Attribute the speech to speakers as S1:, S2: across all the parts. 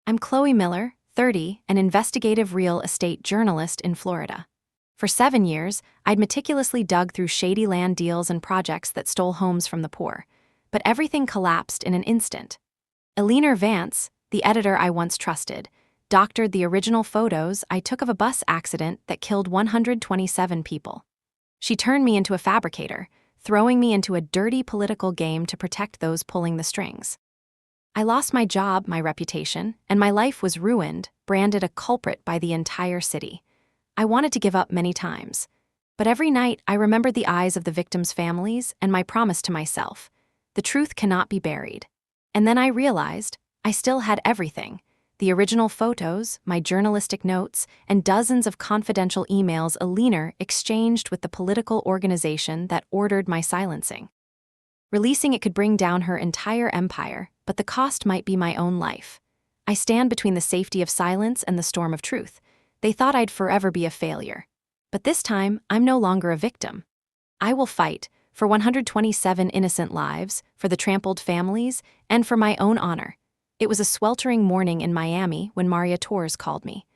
S1: I'm Chloe Miller, 30, an investigative real estate journalist in Florida. For 7 years, I'd meticulously dug through shady land deals and projects that stole homes from the poor. But everything collapsed in an instant. Eleanor Vance, the editor I once trusted, doctored the original photos I took of a bus accident that killed 127 people. She turned me into a fabricator, throwing me into a dirty political game to protect those pulling the strings. I lost my job, my reputation, and my life was ruined, branded a culprit by the entire city. I wanted to give up many times. But every night, I remembered the eyes of the victims' families and my promise to myself. The truth cannot be buried. And then I realized I still had everything. The original photos, my journalistic notes, and dozens of confidential emails Eleanor exchanged with the political organization that ordered my silencing. Releasing it could bring down her entire empire, but the cost might be my own life. I stand between the safety of silence and the storm of truth. They thought I'd forever be a failure. But this time, I'm no longer a victim. I will fight for 127 innocent lives, for the trampled families, and for my own honor. It was a sweltering morning in Miami when Maria Torres called me.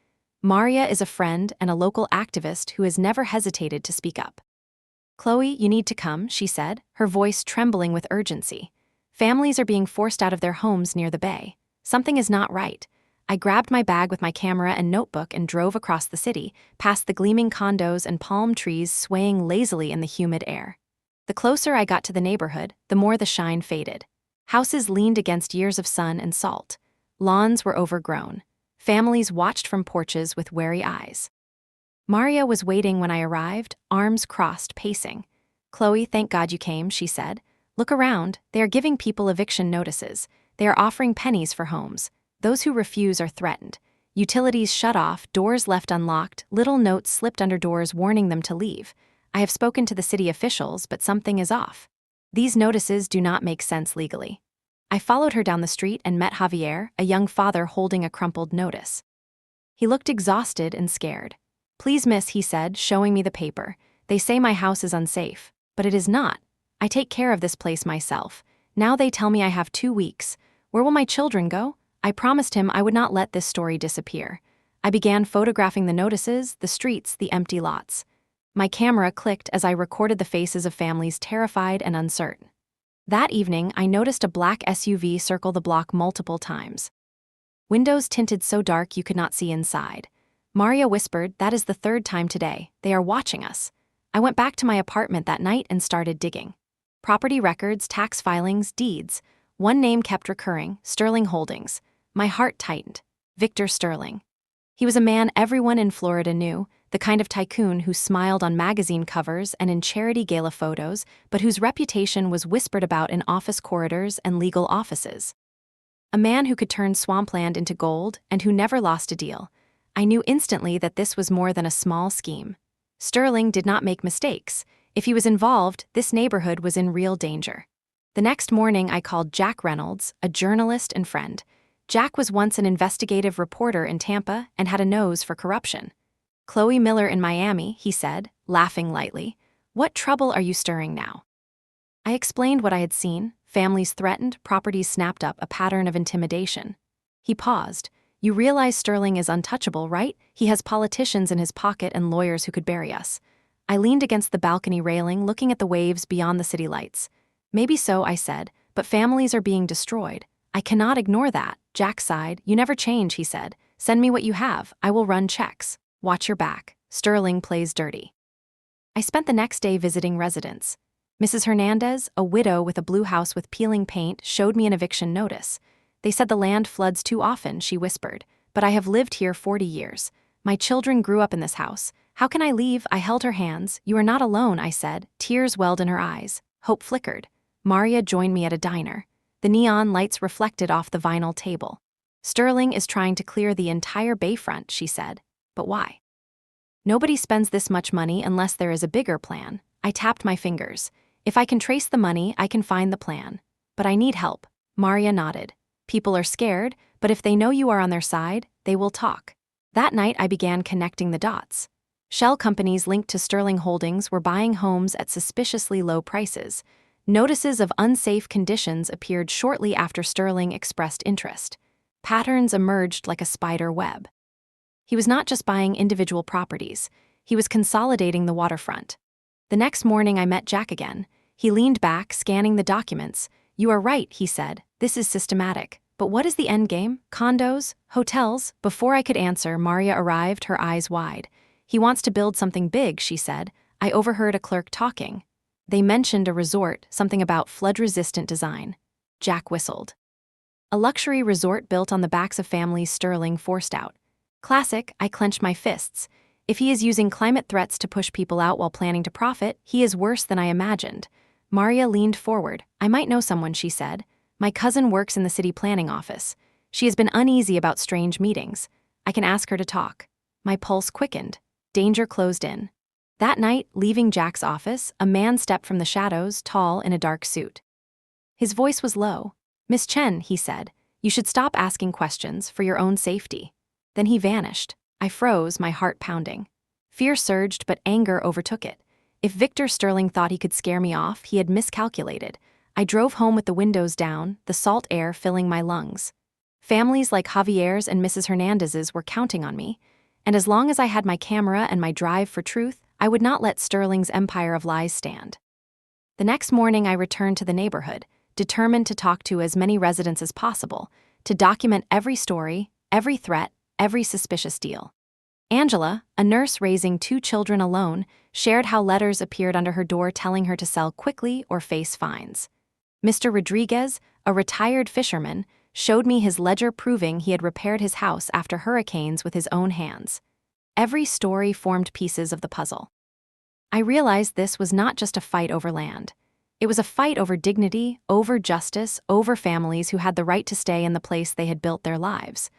S1: Maria is a friend and a local activist who has never hesitated to speak up. "Chloe, you need to come," she said, her voice trembling with urgency. "Families are being forced out of their homes near the bay. Something is not right." I grabbed my bag with my camera and notebook and drove across the city, past the gleaming condos and palm trees swaying lazily in the humid air. The closer I got to the neighborhood, the more the shine faded. Houses leaned against years of sun and salt. Lawns were overgrown. Families watched from porches with wary eyes. Maria was waiting when I arrived, arms crossed, pacing. "Chloe, thank God you came," she said. "Look around. They are giving people eviction notices. They are offering pennies for homes. Those who refuse are threatened. Utilities shut off, doors left unlocked, little notes slipped under doors warning them to leave. I have spoken to the city officials, but something is off. These notices do not make sense legally." I followed her down the street and met Javier, a young father holding a crumpled notice. He looked exhausted and scared. "Please, miss," he said, showing me the paper. "They say my house is unsafe, but it is not. I take care of this place myself. Now they tell me I have 2 weeks. Where will my children go?" I promised him I would not let this story disappear. I began photographing the notices, the streets, the empty lots. My camera clicked as I recorded the faces of families terrified and uncertain. That evening, I noticed a black SUV circle the block multiple times. Windows tinted so dark you could not see inside. Maria whispered, "That is the 3rd time today. They are watching us." I went back to my apartment that night and started digging. Property records, tax filings, deeds. One name kept recurring, Sterling Holdings. My heart tightened. Victor Sterling. He was a man everyone in Florida knew, the kind of tycoon who smiled on magazine covers and in charity gala photos, but whose reputation was whispered about in office corridors and legal offices. A man who could turn swampland into gold and who never lost a deal. I knew instantly that this was more than a small scheme. Sterling did not make mistakes. If he was involved, this neighborhood was in real danger. The next morning, I called Jack Reynolds, a journalist and friend. Jack was once an investigative reporter in Tampa and had a nose for corruption. "Chloe Miller in Miami," he said, laughing lightly. "What trouble are you stirring now?" I explained what I had seen: families threatened, properties snapped up, a pattern of intimidation. He paused. "You realize Sterling is untouchable, right? He has politicians in his pocket and lawyers who could bury us." I leaned against the balcony railing, looking at the waves beyond the city lights. "Maybe so," I said, "but families are being destroyed. I cannot ignore that." Jack sighed. "You never change," he said. "Send me what you have. I will run checks. Watch your back. Sterling plays dirty." I spent the next day visiting residents. Mrs. Hernandez, a widow with a blue house with peeling paint, showed me an eviction notice. "They said the land floods too often," she whispered, "but I have lived here 40 years. My children grew up in this house. How can I leave?" I held her hands. "You are not alone," I said. Tears welled in her eyes. Hope flickered. Maria joined me at a diner. The neon lights reflected off the vinyl table. "Sterling is trying to clear the entire bayfront," she said. "But why?" "Nobody spends this much money unless there is a bigger plan." I tapped my fingers. "If I can trace the money, I can find the plan. But I need help." Maria nodded. "People are scared, but if they know you are on their side, they will talk." That night, I began connecting the dots. Shell companies linked to Sterling Holdings were buying homes at suspiciously low prices. Notices of unsafe conditions appeared shortly after Sterling expressed interest. Patterns emerged like a spider web. He was not just buying individual properties, he was consolidating the waterfront. The next morning I met Jack again. He leaned back, scanning the documents. "You are right," he said. "This is systematic. But what is the end game? Condos? Hotels?" Before I could answer, Maria arrived, her eyes wide. "He wants to build something big," she said. I overheard a clerk talking. They mentioned a resort, something about flood-resistant design. Jack whistled. "A luxury resort built on the backs of families," Sterling forced out. "Classic," I clenched my fists. If he is using climate threats to push people out while planning to profit, he is worse than I imagined. Maria leaned forward. "I might know someone," she said. "My cousin works in the city planning office. She has been uneasy about strange meetings. I can ask her to talk." My pulse quickened. Danger closed in. That night, leaving Jack's office, a man stepped from the shadows, tall in a dark suit. His voice was low. "Miss Chen," he said, "you should stop asking questions for your own safety." Then he vanished. I froze, my heart pounding. Fear surged, but anger overtook it. If Victor Sterling thought he could scare me off, he had miscalculated. I drove home with the windows down, the salt air filling my lungs. Families like Javier's and Mrs. Hernandez's were counting on me, and as long as I had my camera and my drive for truth, I would not let Sterling's empire of lies stand. The next morning I returned to the neighborhood, determined to talk to as many residents as possible, to document every story, every threat, every suspicious deal. Angela, a nurse raising 2 children alone, shared how letters appeared under her door telling her to sell quickly or face fines. Mr. Rodriguez, a retired fisherman, showed me his ledger proving he had repaired his house after hurricanes with his own hands. Every story formed pieces of the puzzle. I realized this was not just a fight over land. It was a fight over dignity, over justice, over families who had the right to stay in the place they had built their lives.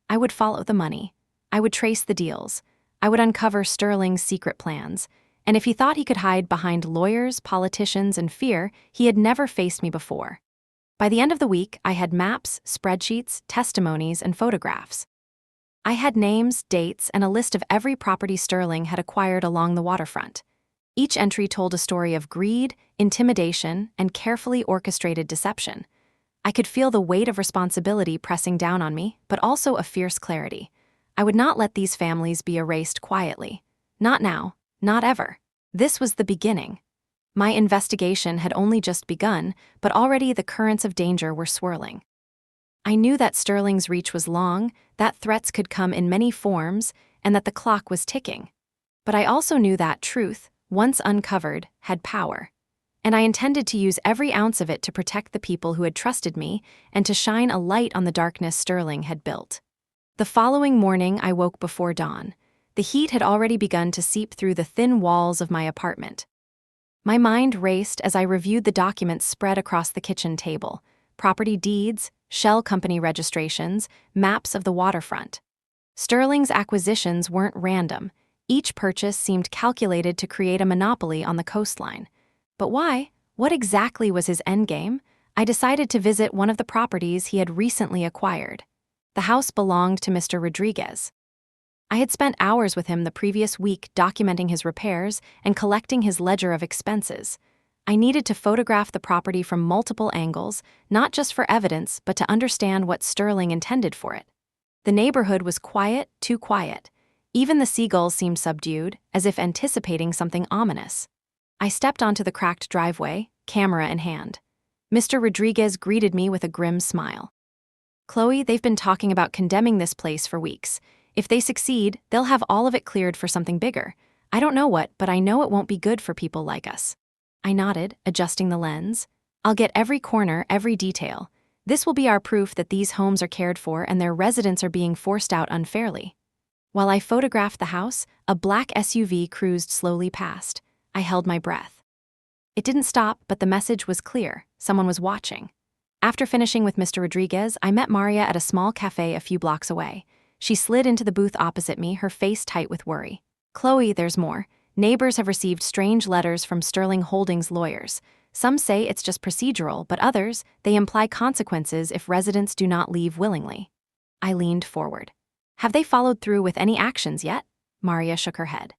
S1: I would follow the money. I would trace the deals. I would uncover Sterling's secret plans. And if he thought he could hide behind lawyers, politicians, and fear, he had never faced me before. By the end of the week, I had maps, spreadsheets, testimonies, and photographs. I had names, dates, and a list of every property Sterling had acquired along the waterfront. Each entry told a story of greed, intimidation, and carefully orchestrated deception. I could feel the weight of responsibility pressing down on me, but also a fierce clarity. I would not let these families be erased quietly. Not now, not ever. This was the beginning. My investigation had only just begun, but already the currents of danger were swirling. I knew that Sterling's reach was long, that threats could come in many forms, and that the clock was ticking. But I also knew that truth, once uncovered, had power. And I intended to use every ounce of it to protect the people who had trusted me and to shine a light on the darkness Sterling had built. The following morning, I woke before dawn. The heat had already begun to seep through the thin walls of my apartment. My mind raced as I reviewed the documents spread across the kitchen table: property deeds, shell company registrations, maps of the waterfront. Sterling's acquisitions weren't random. Each purchase seemed calculated to create a monopoly on the coastline. But why? What exactly was his endgame? I decided to visit one of the properties he had recently acquired. The house belonged to Mr. Rodriguez. I had spent hours with him the previous week documenting his repairs and collecting his ledger of expenses. I needed to photograph the property from multiple angles, not just for evidence, but to understand what Sterling intended for it. The neighborhood was quiet, too quiet. Even the seagulls seemed subdued, as if anticipating something ominous. I stepped onto the cracked driveway, camera in hand. Mr. Rodriguez greeted me with a grim smile. "Chloe, they've been talking about condemning this place for weeks. If they succeed, they'll have all of it cleared for something bigger. I don't know what, but I know it won't be good for people like us." I nodded, adjusting the lens. "I'll get every corner, every detail. This will be our proof that these homes are cared for and their residents are being forced out unfairly." While I photographed the house, a black SUV cruised slowly past. I held my breath. It didn't stop, but the message was clear. Someone was watching. After finishing with Mr. Rodriguez, I met Maria at a small cafe a few blocks away. She slid into the booth opposite me, her face tight with worry. "Chloe, there's more. Neighbors have received strange letters from Sterling Holdings lawyers. Some say it's just procedural, but others, they imply consequences if residents do not leave willingly." I leaned forward. "Have they followed through with any actions yet?" Maria shook her head.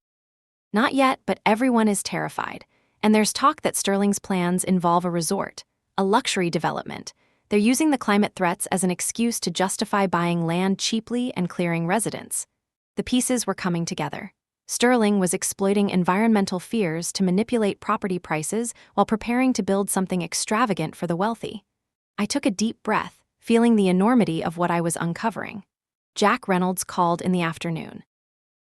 S1: "Not yet, but everyone is terrified. And there's talk that Sterling's plans involve a resort, a luxury development. They're using the climate threats as an excuse to justify buying land cheaply and clearing residents. The pieces were coming together. Sterling was exploiting environmental fears to manipulate property prices while preparing to build something extravagant for the wealthy. I took a deep breath, feeling the enormity of what I was uncovering. Jack Reynolds called in the afternoon.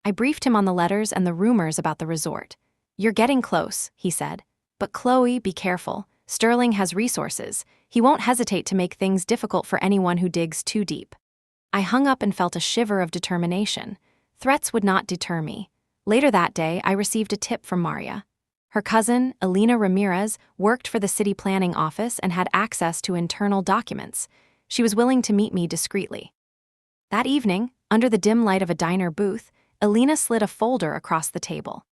S1: I briefed him on the letters and the rumors about the resort. "You're getting close," he said. "But Chloe, be careful. Sterling has resources. He won't hesitate to make things difficult for anyone who digs too deep." I hung up and felt a shiver of determination. Threats would not deter me. Later that day, I received a tip from Maria. Her cousin, Elena Ramirez, worked for the city planning office and had access to internal documents. She was willing to meet me discreetly. That evening, under the dim light of a diner booth, Elena slid a folder across the table.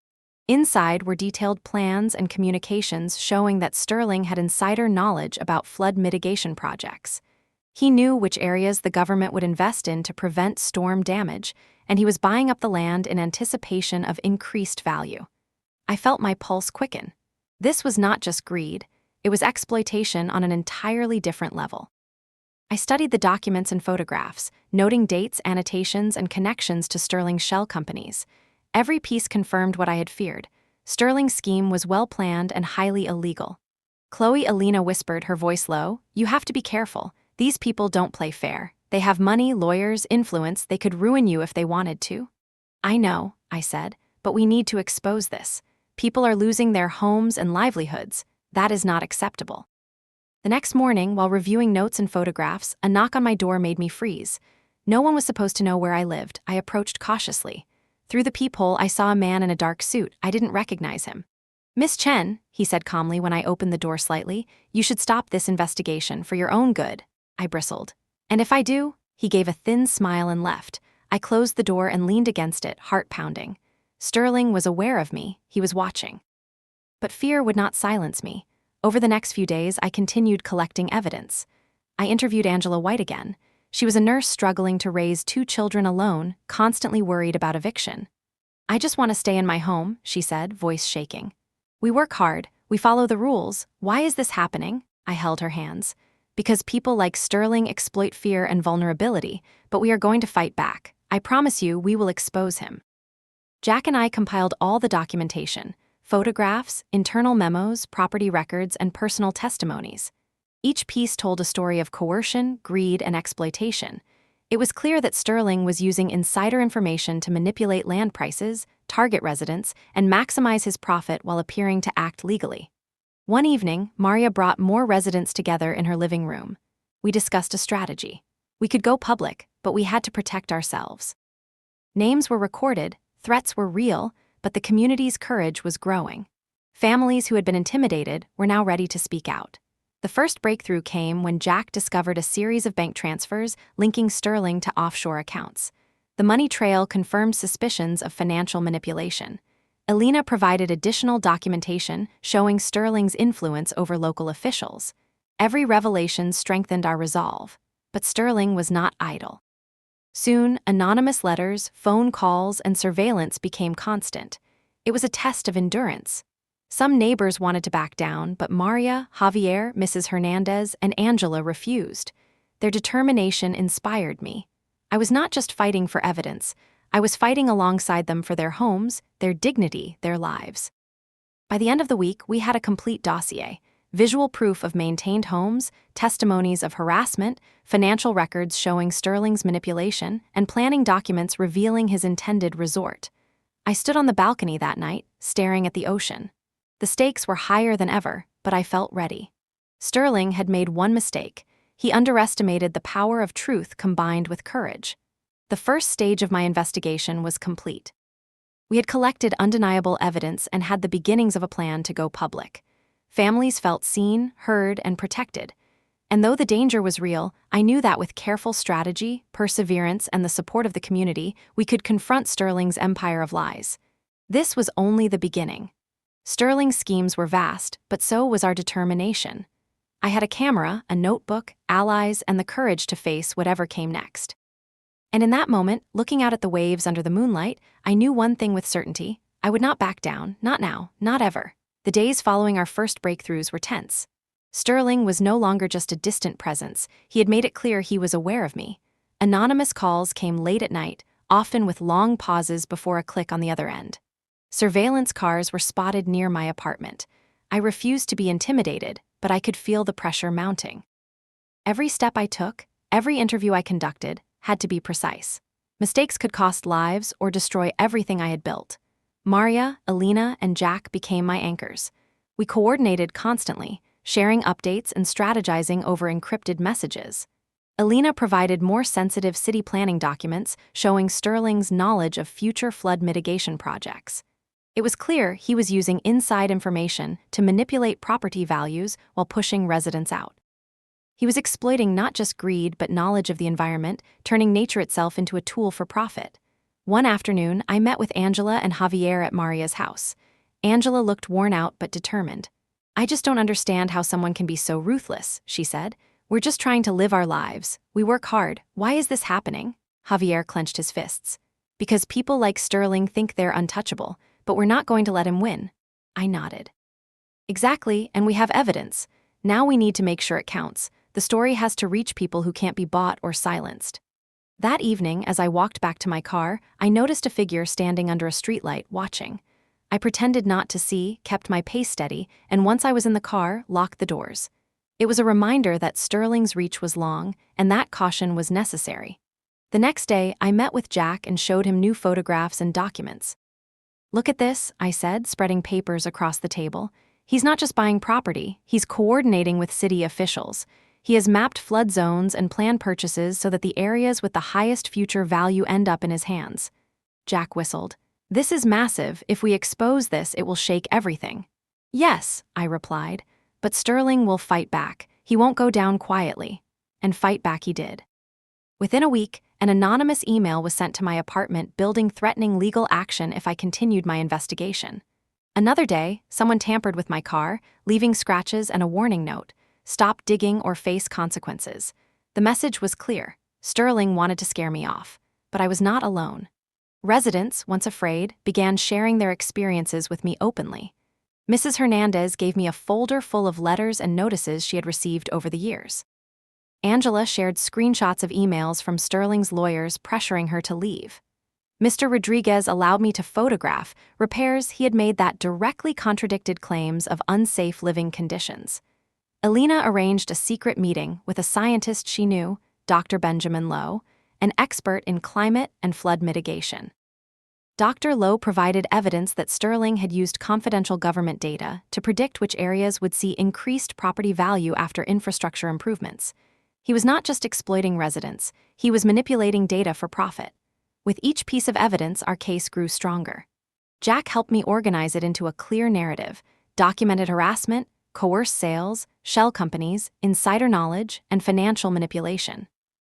S1: Inside were detailed plans and communications showing that Sterling had insider knowledge about flood mitigation projects. He knew which areas the government would invest in to prevent storm damage, and he was buying up the land in anticipation of increased value. I felt my pulse quicken. This was not just greed, it was exploitation on an entirely different level. I studied the documents and photographs, noting dates, annotations, and connections to Sterling's shell companies. Every piece confirmed what I had feared. Sterling's scheme was well-planned and highly illegal. "Chloe," Elena whispered, her voice low, "you have to be careful. These people don't play fair. They have money, lawyers, influence. They could ruin you if they wanted to." "I know," I said, "but we need to expose this. People are losing their homes and livelihoods. That is not acceptable." The next morning, while reviewing notes and photographs, a knock on my door made me freeze. No one was supposed to know where I lived. I approached cautiously. Through the peephole, I saw a man in a dark suit. I didn't recognize him. "Miss Chen," he said calmly when I opened the door slightly, "you should stop this investigation for your own good." I bristled. "And if I do?" He gave a thin smile and left. I closed the door and leaned against it, heart pounding. Sterling was aware of me. He was watching. But fear would not silence me. Over the next few days, I continued collecting evidence. I interviewed Angela White again. She was a nurse struggling to raise 2 children alone, constantly worried about eviction. "I just want to stay in my home," she said, voice shaking. "We work hard. We follow the rules. Why is this happening?" I held her hands. "Because people like Sterling exploit fear and vulnerability, but we are going to fight back. I promise you, we will expose him." Jack and I compiled all the documentation: photographs, internal memos, property records, and personal testimonies. Each piece told a story of coercion, greed, and exploitation. It was clear that Sterling was using insider information to manipulate land prices, target residents, and maximize his profit while appearing to act legally. One evening, Maria brought more residents together in her living room. We discussed a strategy. We could go public, but we had to protect ourselves. Names were recorded, threats were real, but the community's courage was growing. Families who had been intimidated were now ready to speak out. The first breakthrough came when Jack discovered a series of bank transfers linking Sterling to offshore accounts. The money trail confirmed suspicions of financial manipulation. Elena provided additional documentation showing Sterling's influence over local officials. Every revelation strengthened our resolve, but Sterling was not idle. Soon, anonymous letters, phone calls, and surveillance became constant. It was a test of endurance. Some neighbors wanted to back down, but Maria, Javier, Mrs. Hernandez, and Angela refused. Their determination inspired me. I was not just fighting for evidence. I was fighting alongside them for their homes, their dignity, their lives. By the end of the week, we had a complete dossier: visual proof of maintained homes, testimonies of harassment, financial records showing Sterling's manipulation, and planning documents revealing his intended resort. I stood on the balcony that night, staring at the ocean. The stakes were higher than ever, but I felt ready. Sterling had made one mistake. He underestimated the power of truth combined with courage. The first stage of my investigation was complete. We had collected undeniable evidence and had the beginnings of a plan to go public. Families felt seen, heard, and protected. And though the danger was real, I knew that with careful strategy, perseverance, and the support of the community, we could confront Sterling's empire of lies. This was only the beginning. Sterling's schemes were vast, but so was our determination. I had a camera, a notebook, allies, and the courage to face whatever came next. And in that moment, looking out at the waves under the moonlight, I knew one thing with certainty: I would not back down, not now, not ever. The days following our first breakthroughs were tense. Sterling was no longer just a distant presence, he had made it clear he was aware of me. Anonymous calls came late at night, often with long pauses before a click on the other end. Surveillance cars were spotted near my apartment. I refused to be intimidated, but I could feel the pressure mounting. Every step I took, every interview I conducted, had to be precise. Mistakes could cost lives or destroy everything I had built. Maria, Alina, and Jack became my anchors. We coordinated constantly, sharing updates and strategizing over encrypted messages. Alina provided more sensitive city planning documents showing Sterling's knowledge of future flood mitigation projects. It was clear he was using inside information to manipulate property values while pushing residents out. He was exploiting not just greed but knowledge of the environment, turning nature itself into a tool for profit. One afternoon, I met with Angela and Javier at Maria's house. Angela looked worn out but determined. "I just don't understand how someone can be so ruthless," she said. "We're just trying to live our lives. We work hard. Why is this happening?" Javier clenched his fists. "Because people like Sterling think they're untouchable, but we're not going to let him win." I nodded. "Exactly, and we have evidence. Now we need to make sure it counts. The story has to reach people who can't be bought or silenced." That evening, as I walked back to my car, I noticed a figure standing under a streetlight, watching. I pretended not to see, kept my pace steady, and once I was in the car, locked the doors. It was a reminder that Sterling's reach was long, and that caution was necessary. The next day, I met with Jack and showed him new photographs and documents. "Look at this," I said, spreading papers across the table. "He's not just buying property, he's coordinating with city officials. He has mapped flood zones and planned purchases so that the areas with the highest future value end up in his hands." Jack whistled. "This is massive. If we expose this, it will shake everything." "Yes," I replied, "but Sterling will fight back. He won't go down quietly." And fight back he did. Within a week, an anonymous email was sent to my apartment threatening legal action if I continued my investigation. Another day, someone tampered with my car, leaving scratches and a warning note: "Stop digging or face consequences." The message was clear. Sterling wanted to scare me off. But I was not alone. Residents, once afraid, began sharing their experiences with me openly. Mrs. Hernandez gave me a folder full of letters and notices she had received over the years. Angela shared screenshots of emails from Sterling's lawyers pressuring her to leave. Mr. Rodriguez allowed me to photograph repairs he had made that directly contradicted claims of unsafe living conditions. Alina arranged a secret meeting with a scientist she knew, Dr. Benjamin Lowe, an expert in climate and flood mitigation. Dr. Lowe provided evidence that Sterling had used confidential government data to predict which areas would see increased property value after infrastructure improvements. He was not just exploiting residents, he was manipulating data for profit. With each piece of evidence, our case grew stronger. Jack helped me organize it into a clear narrative: documented harassment, coerced sales, shell companies, insider knowledge, and financial manipulation.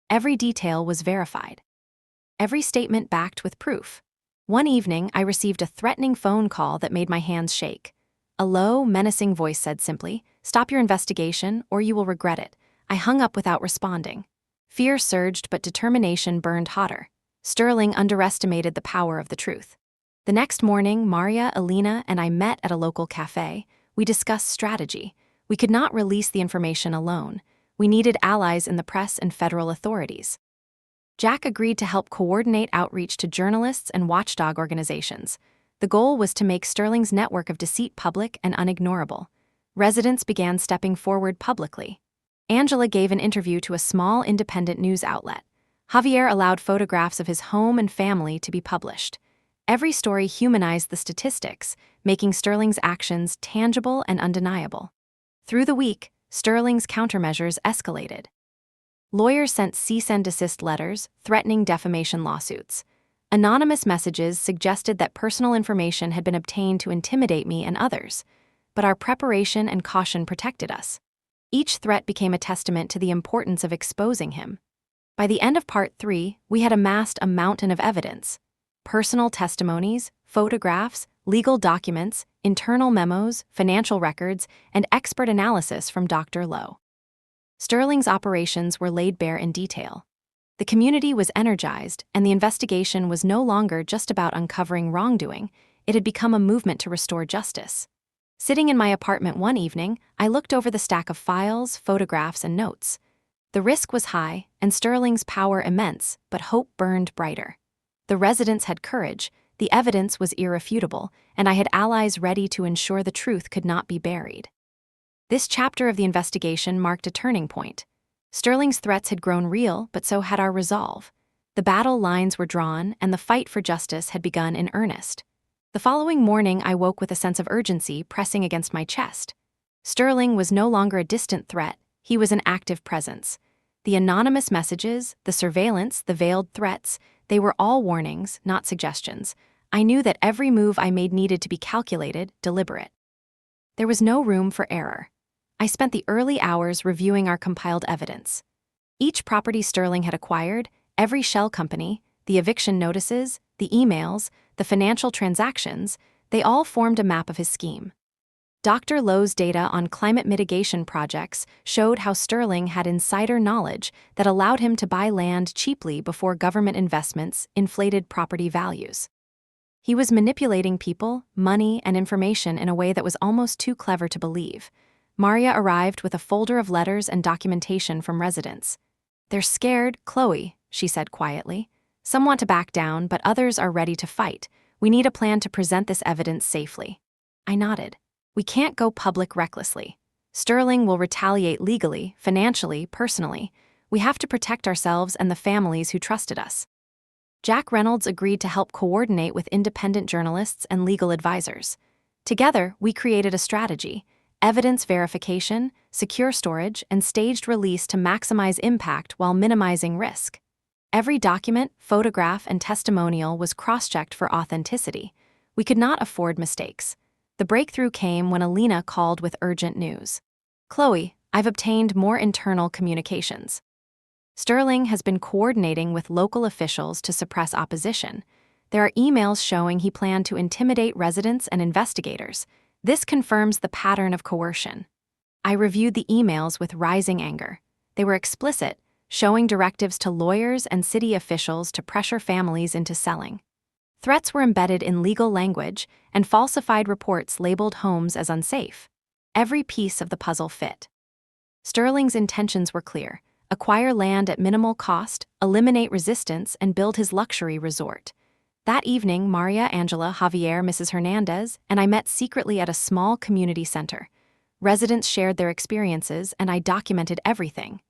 S1: Every detail was verified. Every statement backed with proof. One evening, I received a threatening phone call that made my hands shake. A low, menacing voice said simply, "Stop your investigation, or you will regret it." I hung up without responding. Fear surged, but determination burned hotter. Sterling underestimated the power of the truth. The next morning, Maria, Alina, and I met at a local cafe. We discussed strategy. We could not release the information alone. We needed allies in the press and federal authorities. Jack agreed to help coordinate outreach to journalists and watchdog organizations. The goal was to make Sterling's network of deceit public and unignorable. Residents began stepping forward publicly. Angela gave an interview to a small independent news outlet. Javier allowed photographs of his home and family to be published. Every story humanized the statistics, making Sterling's actions tangible and undeniable. Through the week, Sterling's countermeasures escalated. Lawyers sent cease and desist letters, threatening defamation lawsuits. Anonymous messages suggested that personal information had been obtained to intimidate me and others. But our preparation and caution protected us. Each threat became a testament to the importance of exposing him. By the end of Part 3, we had amassed a mountain of evidence: personal testimonies, photographs, legal documents, internal memos, financial records, and expert analysis from Dr. Lowe. Sterling's operations were laid bare in detail. The community was energized, and the investigation was no longer just about uncovering wrongdoing. It had become a movement to restore justice. Sitting in my apartment one evening, I looked over the stack of files, photographs, and notes. The risk was high, and Sterling's power immense, but hope burned brighter. The residents had courage, the evidence was irrefutable, and I had allies ready to ensure the truth could not be buried. This chapter of the investigation marked a turning point. Sterling's threats had grown real, but so had our resolve. The battle lines were drawn, and the fight for justice had begun in earnest. The following morning, I woke with a sense of urgency pressing against my chest. Sterling was no longer a distant threat, he was an active presence. The anonymous messages, the surveillance, the veiled threats, they were all warnings, not suggestions. I knew that every move I made needed to be calculated, deliberate. There was no room for error. I spent the early hours reviewing our compiled evidence. Each property Sterling had acquired, every shell company, the eviction notices, the emails, the financial transactions, they all formed a map of his scheme. Dr. Lowe's data on climate mitigation projects showed how Sterling had insider knowledge that allowed him to buy land cheaply before government investments inflated property values. He was manipulating people, money, and information in a way that was almost too clever to believe. Maria arrived with a folder of letters and documentation from residents. "They're scared, Chloe," she said quietly. "Some want to back down, but others are ready to fight. We need a plan to present this evidence safely." I nodded. "We can't go public recklessly. Sterling will retaliate legally, financially, personally. We have to protect ourselves and the families who trusted us." Jack Reynolds agreed to help coordinate with independent journalists and legal advisors. Together, we created a strategy: evidence verification, secure storage, and staged release to maximize impact while minimizing risk. Every document, photograph, and testimonial was cross-checked for authenticity. We could not afford mistakes. The breakthrough came when Alina called with urgent news. "Chloe, I've obtained more internal communications. Sterling has been coordinating with local officials to suppress opposition. There are emails showing he planned to intimidate residents and investigators. This confirms the pattern of coercion." I reviewed the emails with rising anger. They were explicit, showing directives to lawyers and city officials to pressure families into selling. Threats were embedded in legal language, and falsified reports labeled homes as unsafe. Every piece of the puzzle fit. Sterling's intentions were clear: acquire land at minimal cost, eliminate resistance, and build his luxury resort. That evening, Maria, Angela, Javier, Mrs. Hernandez, and I met secretly at a small community center. Residents shared their experiences, and I documented everything.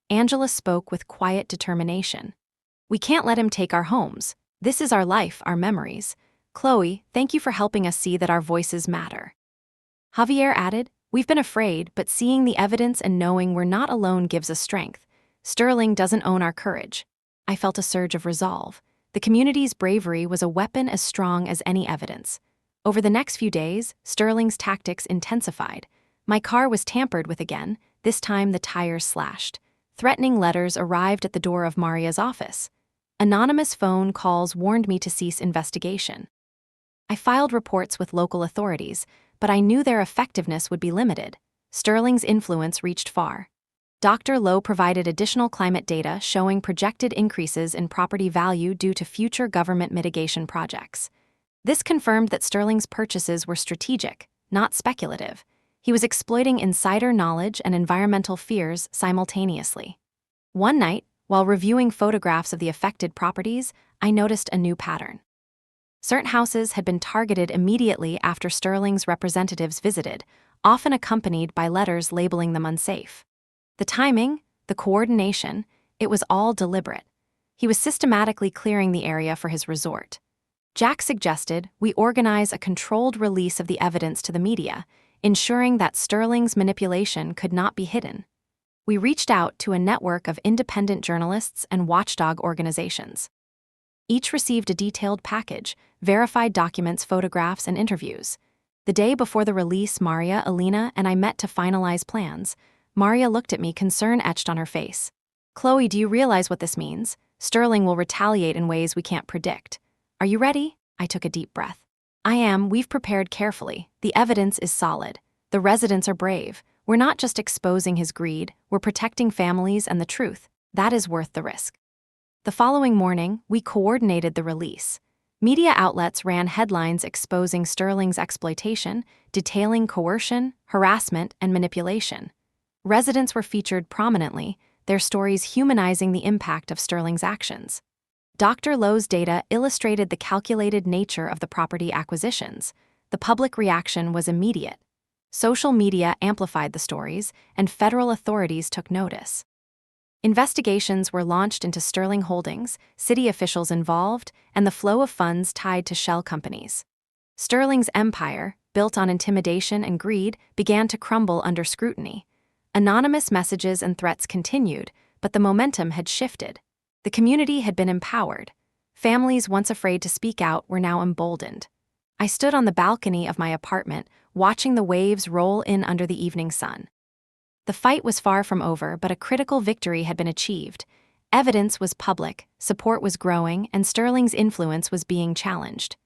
S1: Angela spoke with quiet determination. "We can't let him take our homes. This is our life, our memories. Chloe, thank you for helping us see that our voices matter." Javier added, "We've been afraid, but seeing the evidence and knowing we're not alone gives us strength. Sterling doesn't own our courage." I felt a surge of resolve. The community's bravery was a weapon as strong as any evidence. Over the next few days, Sterling's tactics intensified. My car was tampered with again, this time the tires slashed. Threatening letters arrived at the door of Maria's office. Anonymous phone calls warned me to cease investigation. I filed reports with local authorities, but I knew their effectiveness would be limited. Sterling's influence reached far. Dr. Lowe provided additional climate data showing projected increases in property value due to future government mitigation projects. This confirmed that Sterling's purchases were strategic, not speculative. He was exploiting insider knowledge and environmental fears simultaneously. One night, while reviewing photographs of the affected properties, I noticed a new pattern. Certain houses had been targeted immediately after Sterling's representatives visited, often accompanied by letters labeling them unsafe. The timing, the coordination, it was all deliberate. He was systematically clearing the area for his resort. Jack suggested we organize a controlled release of the evidence to the media, ensuring that Sterling's manipulation could not be hidden. We reached out to a network of independent journalists and watchdog organizations. Each received a detailed package, verified documents, photographs, and interviews. The day before the release, Maria, Alina, and I met to finalize plans. Maria looked at me, concern etched on her face. "Chloe, do you realize what this means? Sterling will retaliate in ways we can't predict. Are you ready?" I took a deep breath. "I am. We've prepared carefully. The evidence is solid. The residents are brave. We're not just exposing his greed, we're protecting families and the truth. That is worth the risk." The following morning, we coordinated the release. Media outlets ran headlines exposing Sterling's exploitation, detailing coercion, harassment, and manipulation. Residents were featured prominently, their stories humanizing the impact of Sterling's actions. Dr. Lowe's data illustrated the calculated nature of the property acquisitions. The public reaction was immediate. Social media amplified the stories, and federal authorities took notice. Investigations were launched into Sterling Holdings, city officials involved, and the flow of funds tied to shell companies. Sterling's empire, built on intimidation and greed, began to crumble under scrutiny. Anonymous messages and threats continued, but the momentum had shifted. The community had been empowered. Families once afraid to speak out were now emboldened. I stood on the balcony of my apartment, watching the waves roll in under the evening sun. The fight was far from over, but a critical victory had been achieved. Evidence was public, support was growing, and Sterling's influence was being challenged.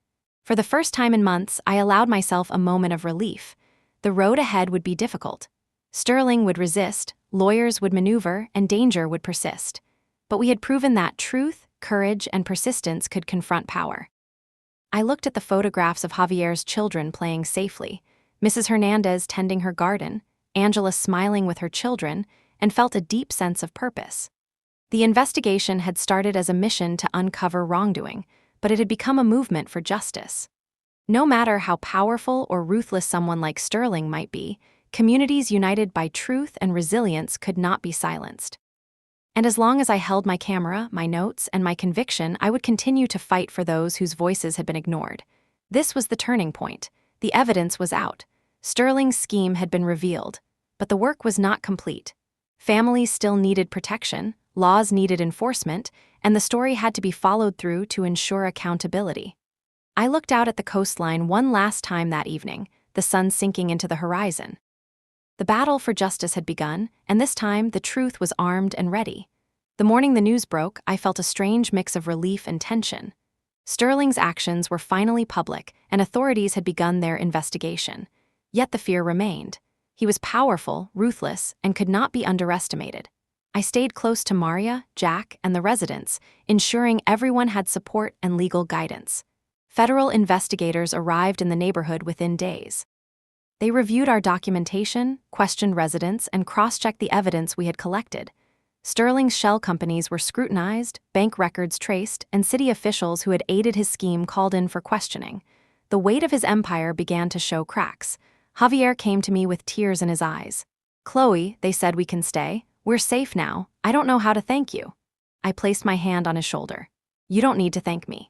S1: For the first time in months, I allowed myself a moment of relief. The road ahead would be difficult. Sterling would resist, lawyers would maneuver, and danger would persist. But we had proven that truth, courage, and persistence could confront power. I looked at the photographs of Javier's children playing safely, Mrs. Hernandez tending her garden, Angela smiling with her children, and felt a deep sense of purpose. The investigation had started as a mission to uncover wrongdoing, but it had become a movement for justice. No matter how powerful or ruthless someone like Sterling might be, communities united by truth and resilience could not be silenced. And as long as I held my camera, my notes, and my conviction, I would continue to fight for those whose voices had been ignored. This was the turning point. The evidence was out. Sterling's scheme had been revealed, but the work was not complete. Families still needed protection, laws needed enforcement, and the story had to be followed through to ensure accountability. I looked out at the coastline one last time that evening, the sun sinking into the horizon. The battle for justice had begun, and this time the truth was armed and ready. The morning the news broke, I felt a strange mix of relief and tension. Sterling's actions were finally public, and authorities had begun their investigation. Yet the fear remained. He was powerful, ruthless, and could not be underestimated. I stayed close to Maria, Jack, and the residents, ensuring everyone had support and legal guidance. Federal investigators arrived in the neighborhood within days. They reviewed our documentation, questioned residents, and cross-checked the evidence we had collected. Sterling's shell companies were scrutinized, bank records traced, and city officials who had aided his scheme called in for questioning. The weight of his empire began to show cracks. Javier came to me with tears in his eyes. "Chloe," they said, "we can stay. We're safe now. I don't know how to thank you." I placed my hand on his shoulder. "You don't need to thank me.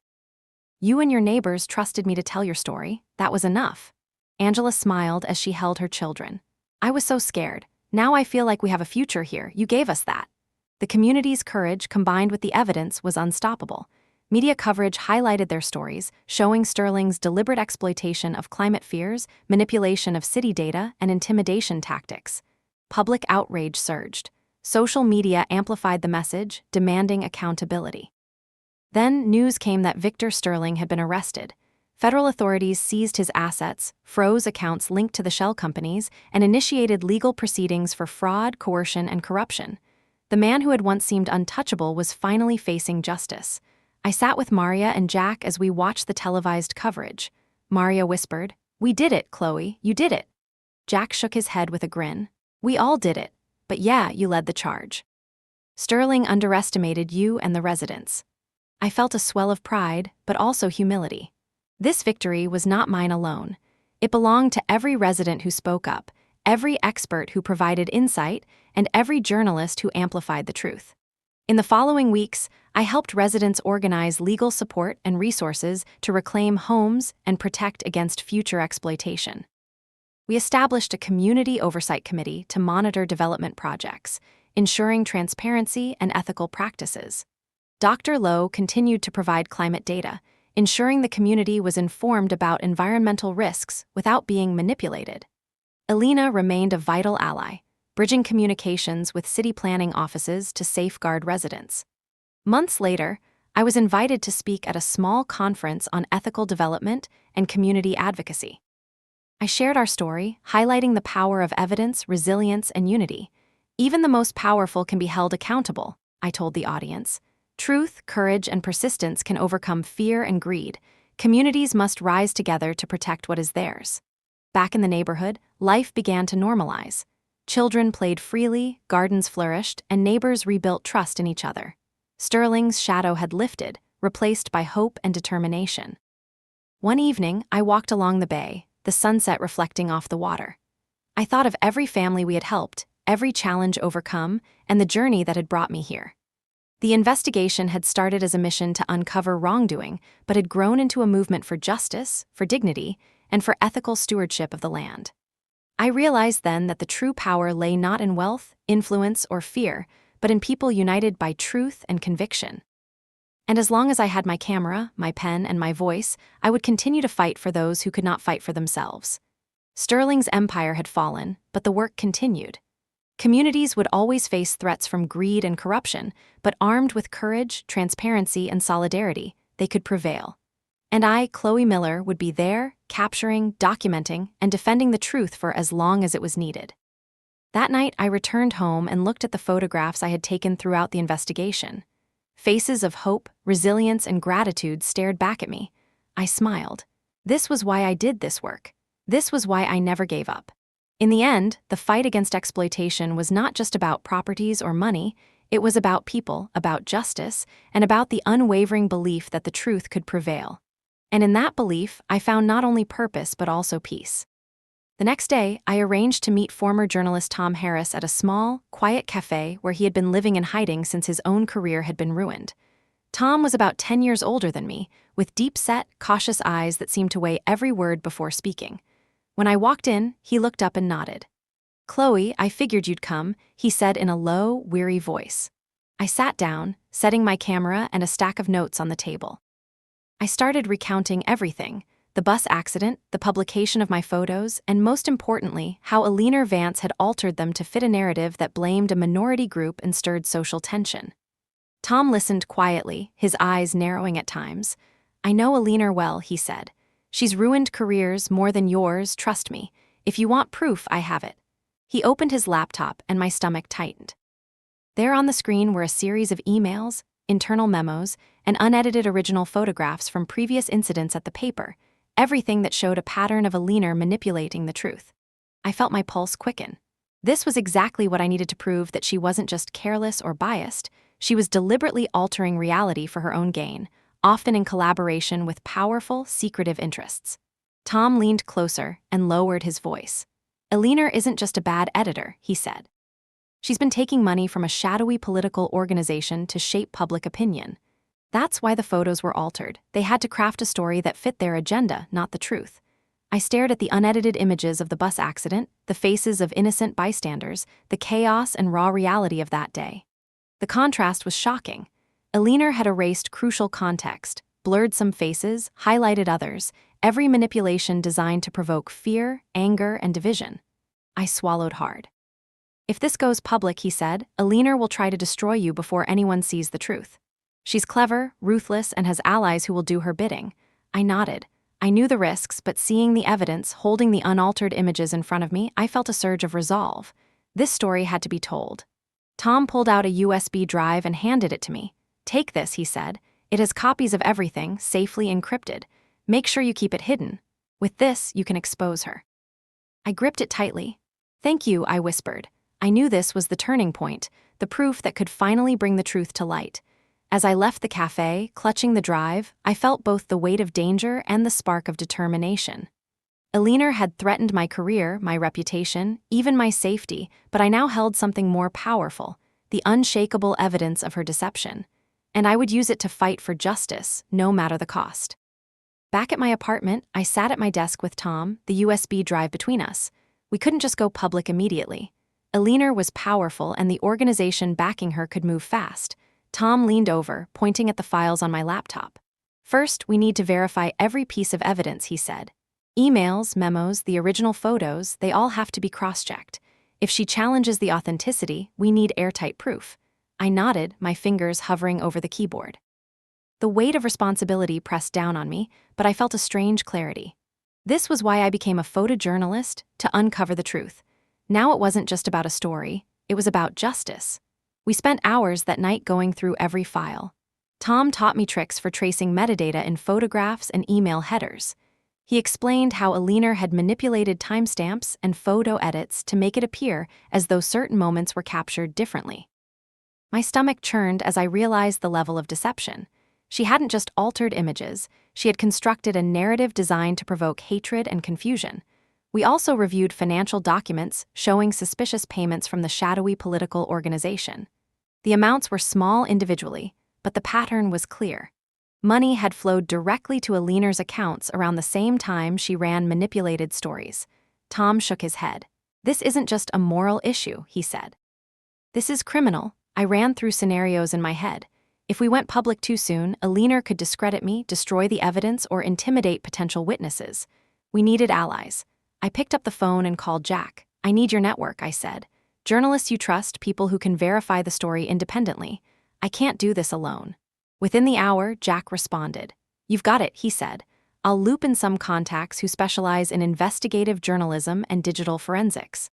S1: You and your neighbors trusted me to tell your story. That was enough." Angela smiled as she held her children. "I was so scared. Now I feel like we have a future here. You gave us that." The community's courage, combined with the evidence, was unstoppable. Media coverage highlighted their stories, showing Sterling's deliberate exploitation of climate fears, manipulation of city data, and intimidation tactics. Public outrage surged. Social media amplified the message, demanding accountability. Then news came that Victor Sterling had been arrested. Federal authorities seized his assets, froze accounts linked to the shell companies, and initiated legal proceedings for fraud, coercion, and corruption. The man who had once seemed untouchable was finally facing justice. I sat with Maria and Jack as we watched the televised coverage. Maria whispered, "We did it, Chloe, you did it." Jack shook his head with a grin. "We all did it. But yeah, you led the charge. Sterling underestimated you and the residents." I felt a swell of pride, but also humility. This victory was not mine alone. It belonged to every resident who spoke up, every expert who provided insight, and every journalist who amplified the truth. In the following weeks, I helped residents organize legal support and resources to reclaim homes and protect against future exploitation. We established a community oversight committee to monitor development projects, ensuring transparency and ethical practices. Dr. Lowe continued to provide climate data, ensuring the community was informed about environmental risks without being manipulated. Elena remained a vital ally, bridging communications with city planning offices to safeguard residents. Months later, I was invited to speak at a small conference on ethical development and community advocacy. I shared our story, highlighting the power of evidence, resilience, and unity. "Even the most powerful can be held accountable," I told the audience. Truth, courage, and persistence can overcome fear and greed. Communities must rise together to protect what is theirs. Back in the neighborhood, life began to normalize. Children played freely, gardens flourished, and neighbors rebuilt trust in each other. Sterling's shadow had lifted, replaced by hope and determination. One evening, I walked along the bay, the sunset reflecting off the water. I thought of every family we had helped, every challenge overcome, and the journey that had brought me here. The investigation had started as a mission to uncover wrongdoing, but had grown into a movement for justice, for dignity, and for ethical stewardship of the land. I realized then that the true power lay not in wealth, influence, or fear, but in people united by truth and conviction. And as long as I had my camera, my pen, and my voice, I would continue to fight for those who could not fight for themselves. Sterling's empire had fallen, but the work continued. Communities would always face threats from greed and corruption, but armed with courage, transparency, and solidarity, they could prevail. And I, Chloe Miller, would be there, capturing, documenting, and defending the truth for as long as it was needed. That night, I returned home and looked at the photographs I had taken throughout the investigation. Faces of hope, resilience, and gratitude stared back at me. I smiled. This was why I did this work. This was why I never gave up. In the end, the fight against exploitation was not just about properties or money, it was about people, about justice, and about the unwavering belief that the truth could prevail. And in that belief, I found not only purpose but also peace. The next day, I arranged to meet former journalist Tom Harris at a small, quiet cafe where he had been living in hiding since his own career had been ruined. Tom was about 10 years older than me, with deep-set, cautious eyes that seemed to weigh every word before speaking. When I walked in, he looked up and nodded. "Chloe, I figured you'd come," he said in a low, weary voice. I sat down, setting my camera and a stack of notes on the table. I started recounting everything: the bus accident, the publication of my photos, and most importantly, how Alina Vance had altered them to fit a narrative that blamed a minority group and stirred social tension. Tom listened quietly, his eyes narrowing at times. "I know Alina well," he said. "She's ruined careers more than yours, trust me. If you want proof, I have it." He opened his laptop and my stomach tightened. There on the screen were a series of emails, internal memos, and unedited original photographs from previous incidents at the paper, everything that showed a pattern of Alina manipulating the truth. I felt my pulse quicken. This was exactly what I needed to prove that she wasn't just careless or biased, she was deliberately altering reality for her own gain, often in collaboration with powerful, secretive interests. Tom leaned closer and lowered his voice. "Alina isn't just a bad editor," he said. "She's been taking money from a shadowy political organization to shape public opinion. That's why the photos were altered. They had to craft a story that fit their agenda, not the truth." I stared at the unedited images of the bus accident, the faces of innocent bystanders, the chaos and raw reality of that day. The contrast was shocking. Alina had erased crucial context, blurred some faces, highlighted others, every manipulation designed to provoke fear, anger, and division. I swallowed hard. "If this goes public," he said, "Alina will try to destroy you before anyone sees the truth. She's clever, ruthless, and has allies who will do her bidding." I nodded. I knew the risks, but seeing the evidence, holding the unaltered images in front of me, I felt a surge of resolve. This story had to be told. Tom pulled out a USB drive and handed it to me. "Take this," he said. "It has copies of everything, safely encrypted. Make sure you keep it hidden. With this, you can expose her." I gripped it tightly. "Thank you," I whispered. I knew this was the turning point, the proof that could finally bring the truth to light. As I left the cafe, clutching the drive, I felt both the weight of danger and the spark of determination. Alina had threatened my career, my reputation, even my safety, but I now held something more powerful, the unshakable evidence of her deception. And I would use it to fight for justice, no matter the cost. Back at my apartment, I sat at my desk with Tom, the USB drive between us. We couldn't just go public immediately. Alina was powerful and the organization backing her could move fast. Tom leaned over, pointing at the files on my laptop. "First, we need to verify every piece of evidence," he said. "Emails, memos, the original photos, they all have to be cross-checked. If she challenges the authenticity, we need airtight proof." I nodded, my fingers hovering over the keyboard. The weight of responsibility pressed down on me, but I felt a strange clarity. This was why I became a photojournalist, to uncover the truth. Now it wasn't just about a story, it was about justice. We spent hours that night going through every file. Tom taught me tricks for tracing metadata in photographs and email headers. He explained how Aliner had manipulated timestamps and photo edits to make it appear as though certain moments were captured differently. My stomach churned as I realized the level of deception. She hadn't just altered images, she had constructed a narrative designed to provoke hatred and confusion. We also reviewed financial documents showing suspicious payments from the shadowy political organization. The amounts were small individually, but the pattern was clear. Money had flowed directly to Aliner's accounts around the same time she ran manipulated stories. Tom shook his head. "This isn't just a moral issue," he said. "This is criminal." I ran through scenarios in my head. If we went public too soon, Aliner could discredit me, destroy the evidence, or intimidate potential witnesses. We needed allies. I picked up the phone and called Jack. "I need your network," I said. "Journalists you trust, people who can verify the story independently. I can't do this alone." Within the hour, Jack responded. "You've got it," he said. "I'll loop in some contacts who specialize in investigative journalism and digital forensics.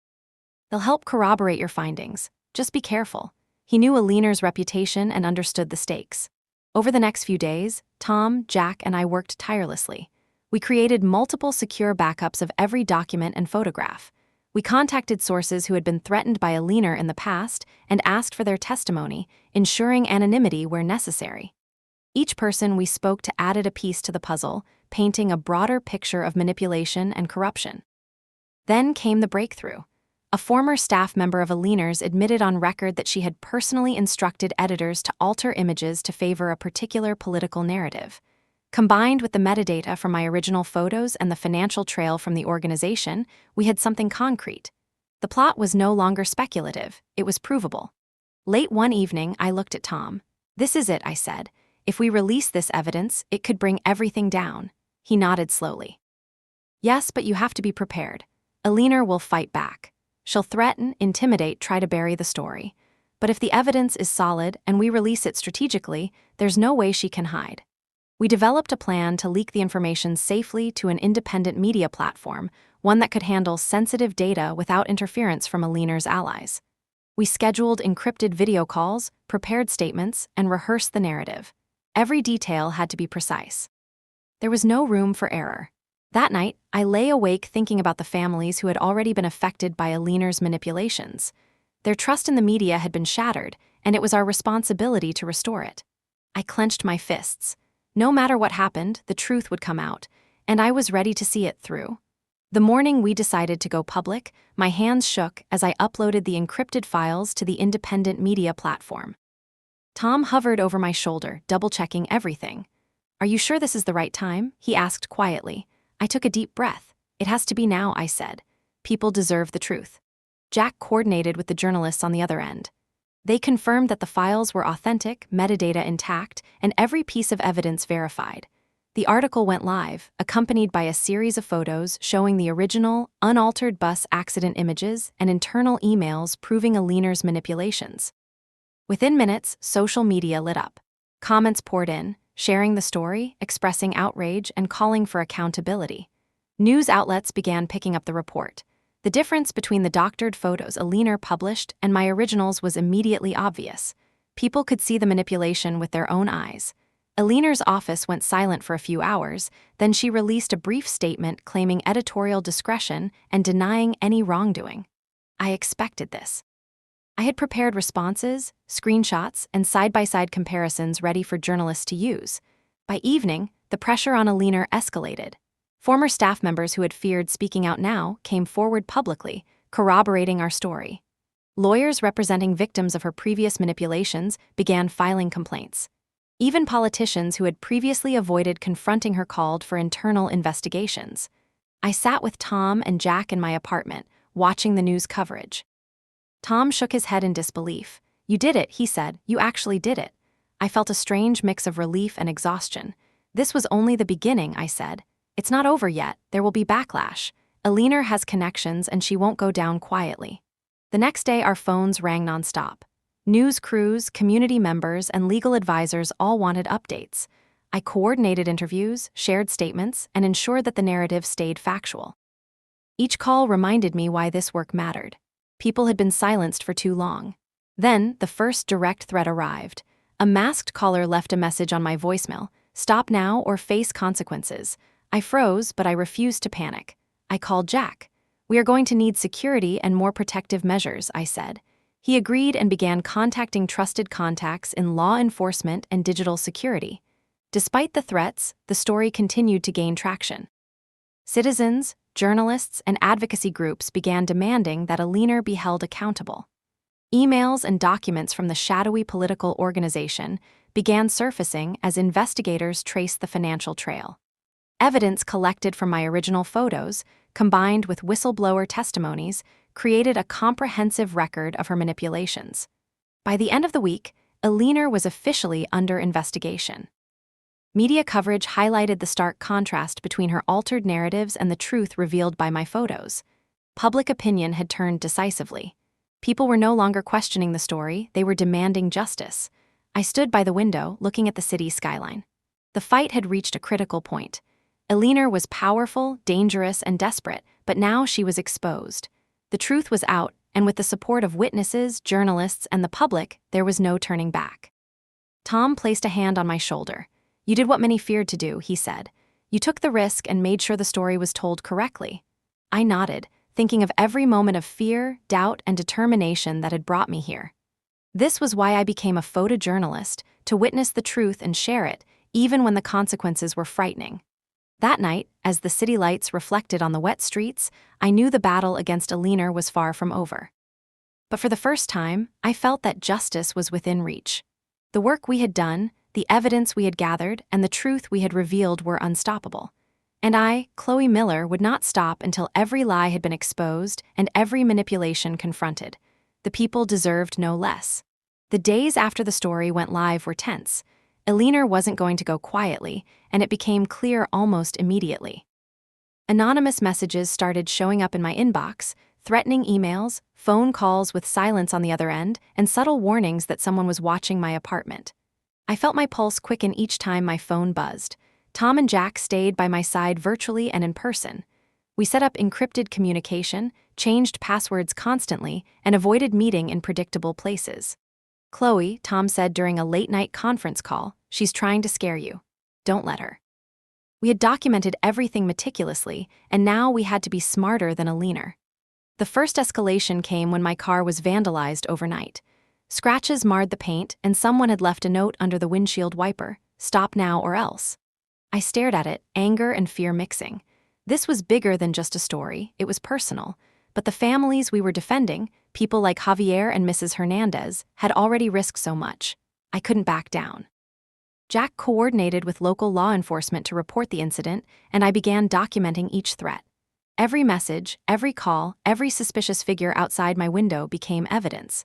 S1: They'll help corroborate your findings. Just be careful." He knew Aliner's reputation and understood the stakes. Over the next few days, Tom, Jack, and I worked tirelessly. We created multiple secure backups of every document and photograph. We contacted sources who had been threatened by Aliner in the past and asked for their testimony, ensuring anonymity where necessary. Each person we spoke to added a piece to the puzzle, painting a broader picture of manipulation and corruption. Then came the breakthrough. A former staff member of Aliner's admitted on record that she had personally instructed editors to alter images to favor a particular political narrative. Combined with the metadata from my original photos and the financial trail from the organization, we had something concrete. The plot was no longer speculative, it was provable. Late one evening, I looked at Tom. "This is it," I said. "If we release this evidence, it could bring everything down." He nodded slowly. "Yes, but you have to be prepared. Aliner will fight back. She'll threaten, intimidate, try to bury the story. But if the evidence is solid and we release it strategically, there's no way she can hide." We developed a plan to leak the information safely to an independent media platform, one that could handle sensitive data without interference from Aliner's allies. We scheduled encrypted video calls, prepared statements, and rehearsed the narrative. Every detail had to be precise. There was no room for error. That night, I lay awake thinking about the families who had already been affected by Aliner's manipulations. Their trust in the media had been shattered, and it was our responsibility to restore it. I clenched my fists. No matter what happened, the truth would come out, and I was ready to see it through. The morning we decided to go public, my hands shook as I uploaded the encrypted files to the independent media platform. Tom hovered over my shoulder, double-checking everything. "Are you sure this is the right time?" he asked quietly. I took a deep breath. "It has to be now," I said. "People deserve the truth." Jack coordinated with the journalists on the other end. They confirmed that the files were authentic, metadata intact, and every piece of evidence verified. The article went live, accompanied by a series of photos showing the original, unaltered bus accident images and internal emails proving Aliner's manipulations. Within minutes, social media lit up. Comments poured in, sharing the story, expressing outrage, and calling for accountability. News outlets began picking up the report. The difference between the doctored photos Aliner published and my originals was immediately obvious. People could see the manipulation with their own eyes. Aliner's office went silent for a few hours, then she released a brief statement claiming editorial discretion and denying any wrongdoing. I expected this. I had prepared responses, screenshots, and side-by-side comparisons ready for journalists to use. By evening, the pressure on Aliner escalated. Former staff members who had feared speaking out now came forward publicly, corroborating our story. Lawyers representing victims of her previous manipulations began filing complaints. Even politicians who had previously avoided confronting her called for internal investigations. I sat with Tom and Jack in my apartment, watching the news coverage. Tom shook his head in disbelief. "You did it," he said. "You actually did it." I felt a strange mix of relief and exhaustion. "This was only the beginning," I said. "It's not over yet. There will be backlash. Aliner has connections and she won't go down quietly." The next day, our phones rang nonstop. News crews, community members, and legal advisors all wanted updates. I coordinated interviews, shared statements, and ensured that the narrative stayed factual. Each call reminded me why this work mattered. People had been silenced for too long. Then, the first direct threat arrived. A masked caller left a message on my voicemail: "Stop now or face consequences." I froze, but I refused to panic. I called Jack. "We are going to need security and more protective measures," I said. He agreed and began contacting trusted contacts in law enforcement and digital security. Despite the threats, the story continued to gain traction. Citizens, journalists, and advocacy groups began demanding that Aliner be held accountable. Emails and documents from the shadowy political organization began surfacing as investigators traced the financial trail. Evidence collected from my original photos, combined with whistleblower testimonies, created a comprehensive record of her manipulations. By the end of the week, Aliner was officially under investigation. Media coverage highlighted the stark contrast between her altered narratives and the truth revealed by my photos. Public opinion had turned decisively. People were no longer questioning the story, they were demanding justice. I stood by the window, looking at the city skyline. The fight had reached a critical point. Aliner was powerful, dangerous, and desperate, but now she was exposed. The truth was out, and with the support of witnesses, journalists, and the public, there was no turning back. Tom placed a hand on my shoulder. "You did what many feared to do," he said. "You took the risk and made sure the story was told correctly." I nodded, thinking of every moment of fear, doubt, and determination that had brought me here. This was why I became a photojournalist, to witness the truth and share it, even when the consequences were frightening. That night, as the city lights reflected on the wet streets, I knew the battle against Aliner was far from over. But for the first time, I felt that justice was within reach. The work we had done, the evidence we had gathered, and the truth we had revealed were unstoppable. And I, Chloe Miller, would not stop until every lie had been exposed and every manipulation confronted. The people deserved no less. The days after the story went live were tense. Aliner wasn't going to go quietly, and it became clear almost immediately. Anonymous messages started showing up in my inbox, threatening emails, phone calls with silence on the other end, and subtle warnings that someone was watching my apartment. I felt my pulse quicken each time my phone buzzed. Tom and Jack stayed by my side virtually and in person. We set up encrypted communication, changed passwords constantly, and avoided meeting in predictable places. "Chloe," Tom said during a late-night conference call, "she's trying to scare you. Don't let her." We had documented everything meticulously, and now we had to be smarter than Aliner. The first escalation came when my car was vandalized overnight. Scratches marred the paint, and someone had left a note under the windshield wiper: "Stop now or else." I stared at it, anger and fear mixing. This was bigger than just a story, it was personal. But the families we were defending, people like Javier and Mrs. Hernandez, had already risked so much. I couldn't back down. Jack coordinated with local law enforcement to report the incident, and I began documenting each threat. Every message, every call, every suspicious figure outside my window became evidence.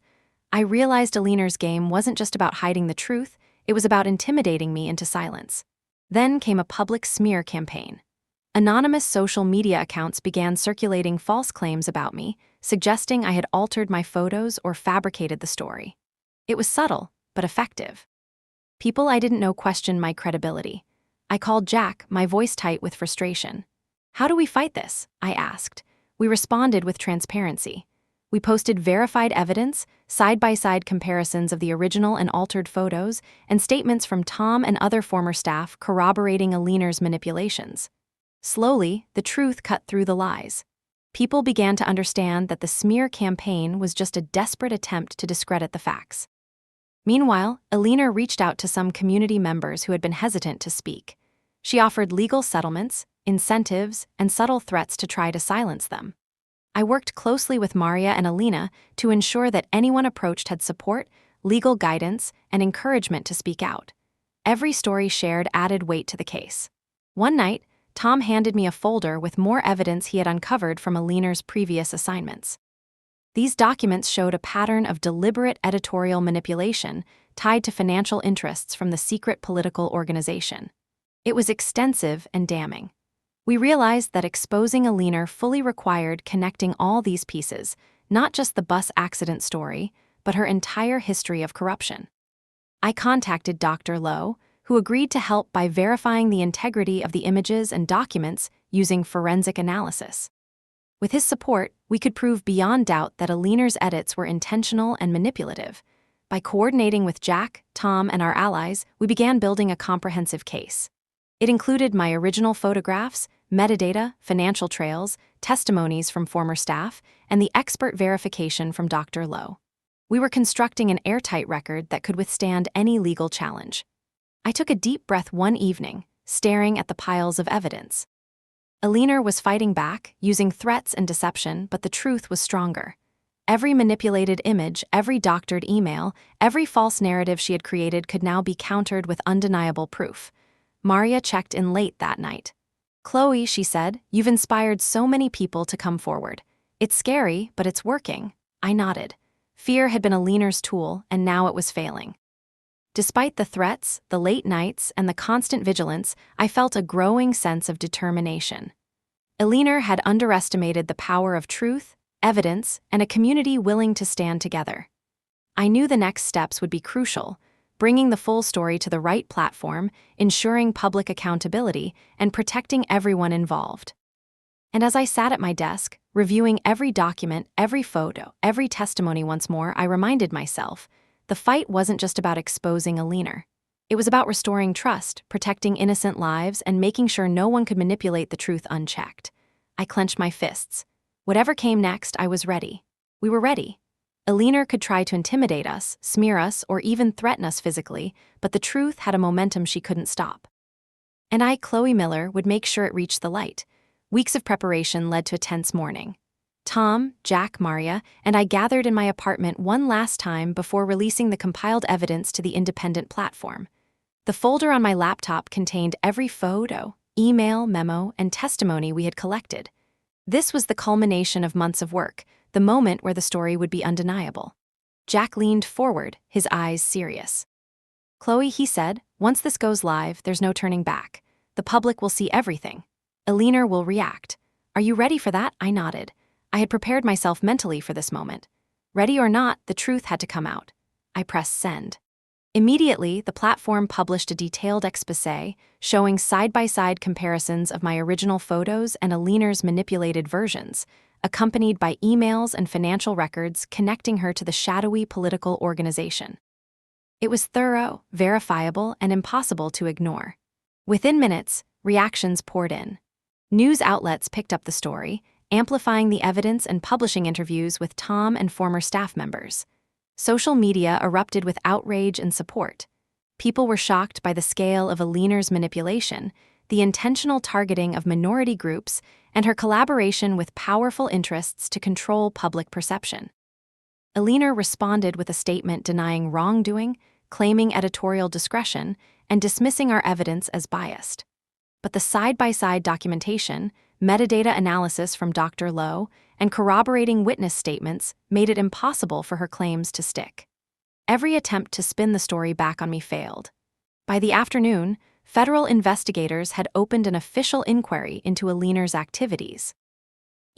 S1: I realized Aliner's game wasn't just about hiding the truth, it was about intimidating me into silence. Then came a public smear campaign. Anonymous social media accounts began circulating false claims about me, suggesting I had altered my photos or fabricated the story. It was subtle, but effective. People I didn't know questioned my credibility. I called Jack, my voice tight with frustration. "How do we fight this?" I asked. We responded with transparency. We posted verified evidence, side-by-side comparisons of the original and altered photos, and statements from Tom and other former staff corroborating Aliner's manipulations. Slowly, the truth cut through the lies. People began to understand that the smear campaign was just a desperate attempt to discredit the facts. Meanwhile, Aliner reached out to some community members who had been hesitant to speak. She offered legal settlements, incentives, and subtle threats to try to silence them. I worked closely with Maria and Alina to ensure that anyone approached had support, legal guidance, and encouragement to speak out. Every story shared added weight to the case. One night, Tom handed me a folder with more evidence he had uncovered from Aliner's previous assignments. These documents showed a pattern of deliberate editorial manipulation tied to financial interests from the secret political organization. It was extensive and damning. We realized that exposing Aliner fully required connecting all these pieces, not just the bus accident story, but her entire history of corruption. I contacted Dr. Lowe, who agreed to help by verifying the integrity of the images and documents using forensic analysis. With his support, we could prove beyond doubt that Aliner's edits were intentional and manipulative. By coordinating with Jack, Tom, and our allies, we began building a comprehensive case. It included my original photographs, metadata, financial trails, testimonies from former staff, and the expert verification from Dr. Lowe. We were constructing an airtight record that could withstand any legal challenge. I took a deep breath one evening, staring at the piles of evidence. Alina was fighting back, using threats and deception, but the truth was stronger. Every manipulated image, every doctored email, every false narrative she had created could now be countered with undeniable proof. Maria checked in late that night. "Chloe," she said, "you've inspired so many people to come forward. It's scary, but it's working." I nodded. Fear had been Alina's tool, and now it was failing. Despite the threats, the late nights, and the constant vigilance, I felt a growing sense of determination. Alina had underestimated the power of truth, evidence, and a community willing to stand together. I knew the next steps would be crucial, bringing the full story to the right platform, ensuring public accountability, and protecting everyone involved. And as I sat at my desk, reviewing every document, every photo, every testimony once more, I reminded myself, the fight wasn't just about exposing Alina. It was about restoring trust, protecting innocent lives, and making sure no one could manipulate the truth unchecked. I clenched my fists. Whatever came next, I was ready. We were ready. Alina could try to intimidate us, smear us, or even threaten us physically, but the truth had a momentum she couldn't stop. And I, Chloe Miller, would make sure it reached the light. Weeks of preparation led to a tense morning. Tom, Jack, Maria, and I gathered in my apartment one last time before releasing the compiled evidence to the independent platform. The folder on my laptop contained every photo, email, memo, and testimony we had collected. This was the culmination of months of work, the moment where the story would be undeniable. Jack leaned forward, his eyes serious. "Chloe," he said, "once this goes live, there's no turning back. The public will see everything. Alina will react. Are you ready for that?" I nodded. I had prepared myself mentally for this moment. Ready or not, the truth had to come out. I pressed send. Immediately, the platform published a detailed exposé showing side-by-side comparisons of my original photos and Alina's manipulated versions, accompanied by emails and financial records connecting her to the shadowy political organization. It was thorough, verifiable, and impossible to ignore. Within minutes, reactions poured in. News outlets picked up the story, amplifying the evidence and publishing interviews with Tom and former staff members. Social media erupted with outrage and support. People were shocked by the scale of Alina's manipulation, the intentional targeting of minority groups, and her collaboration with powerful interests to control public perception. Alina responded with a statement denying wrongdoing, claiming editorial discretion, and dismissing our evidence as biased. But the side-by-side documentation, metadata analysis from Dr. Lowe, and corroborating witness statements made it impossible for her claims to stick. Every attempt to spin the story back on me failed. By the afternoon, federal investigators had opened an official inquiry into Alina's activities.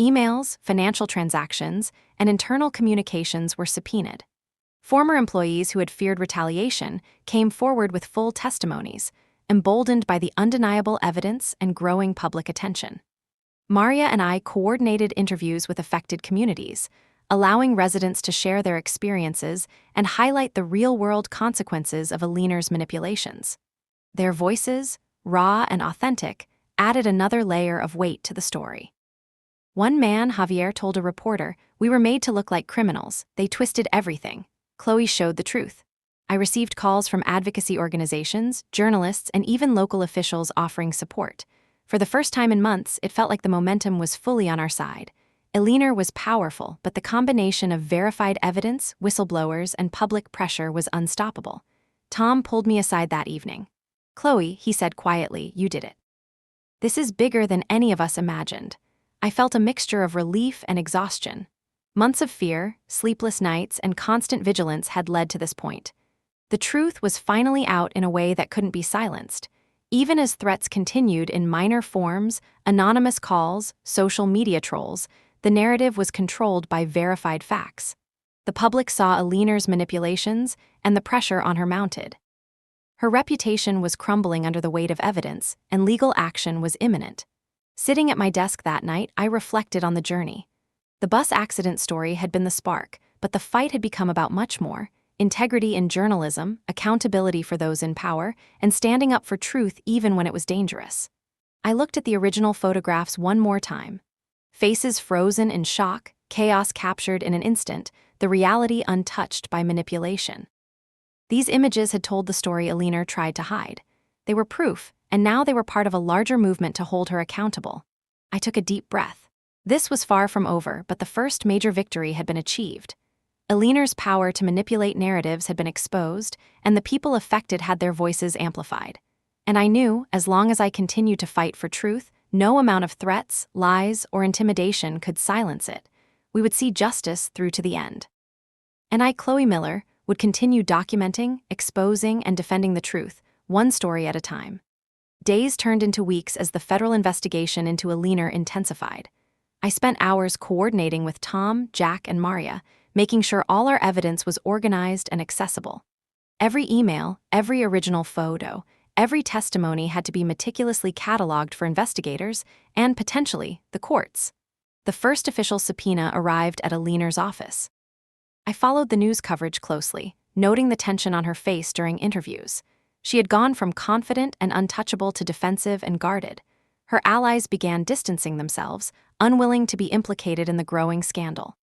S1: Emails, financial transactions, and internal communications were subpoenaed. Former employees who had feared retaliation came forward with full testimonies, emboldened by the undeniable evidence and growing public attention. Maria and I coordinated interviews with affected communities, allowing residents to share their experiences and highlight the real-world consequences of Alina's manipulations. Their voices, raw and authentic, added another layer of weight to the story. One man, Javier, told a reporter, "We were made to look like criminals. They twisted everything." Chloe showed the truth. I received calls from advocacy organizations, journalists, and even local officials offering support. For the first time in months, it felt like the momentum was fully on our side. Alina was powerful, but the combination of verified evidence, whistleblowers, and public pressure was unstoppable. Tom pulled me aside that evening. "Chloe," he said quietly, "you did it. This is bigger than any of us imagined." I felt a mixture of relief and exhaustion. Months of fear, sleepless nights, and constant vigilance had led to this point. The truth was finally out in a way that couldn't be silenced. Even as threats continued in minor forms, anonymous calls, social media trolls, the narrative was controlled by verified facts. The public saw Alina's manipulations, and the pressure on her mounted. Her reputation was crumbling under the weight of evidence, and legal action was imminent. Sitting at my desk that night, I reflected on the journey. The bus accident story had been the spark, but the fight had become about much more: integrity in journalism, accountability for those in power, and standing up for truth even when it was dangerous. I looked at the original photographs one more time. Faces frozen in shock, chaos captured in an instant, the reality untouched by manipulation. These images had told the story Alina tried to hide. They were proof, and now they were part of a larger movement to hold her accountable. I took a deep breath. This was far from over, but the first major victory had been achieved. Alina's power to manipulate narratives had been exposed, and the people affected had their voices amplified. And I knew, as long as I continued to fight for truth, no amount of threats, lies, or intimidation could silence it. We would see justice through to the end. And I, Chloe Miller, would continue documenting, exposing, and defending the truth, one story at a time. Days turned into weeks as the federal investigation into Alina intensified. I spent hours coordinating with Tom, Jack, and Maria, making sure all our evidence was organized and accessible. Every email, every original photo, every testimony had to be meticulously cataloged for investigators and, potentially, the courts. The first official subpoena arrived at Alina's office. I followed the news coverage closely, noting the tension on her face during interviews. She had gone from confident and untouchable to defensive and guarded. Her allies began distancing themselves, unwilling to be implicated in the growing scandal.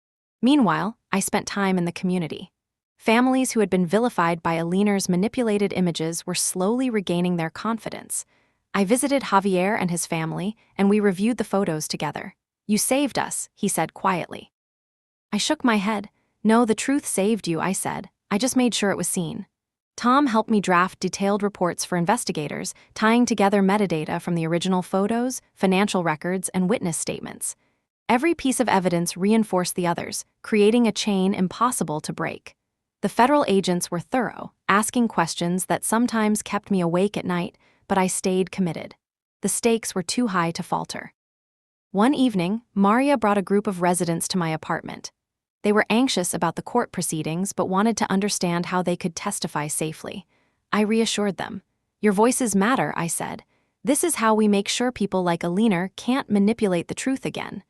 S1: Meanwhile, I spent time in the community. Families who had been vilified by Alina's manipulated images were slowly regaining their confidence. I visited Javier and his family, and we reviewed the photos together. "You saved us," he said quietly. I shook my head. "No, the truth saved you," I said. "I just made sure it was seen." Tom helped me draft detailed reports for investigators, tying together metadata from the original photos, financial records, and witness statements. Every piece of evidence reinforced the others, creating a chain impossible to break. The federal agents were thorough, asking questions that sometimes kept me awake at night, but I stayed committed. The stakes were too high to falter. One evening, Maria brought a group of residents to my apartment. They were anxious about the court proceedings but wanted to understand how they could testify safely. I reassured them. "Your voices matter," I said. "This is how we make sure people like Alina can't manipulate the truth again."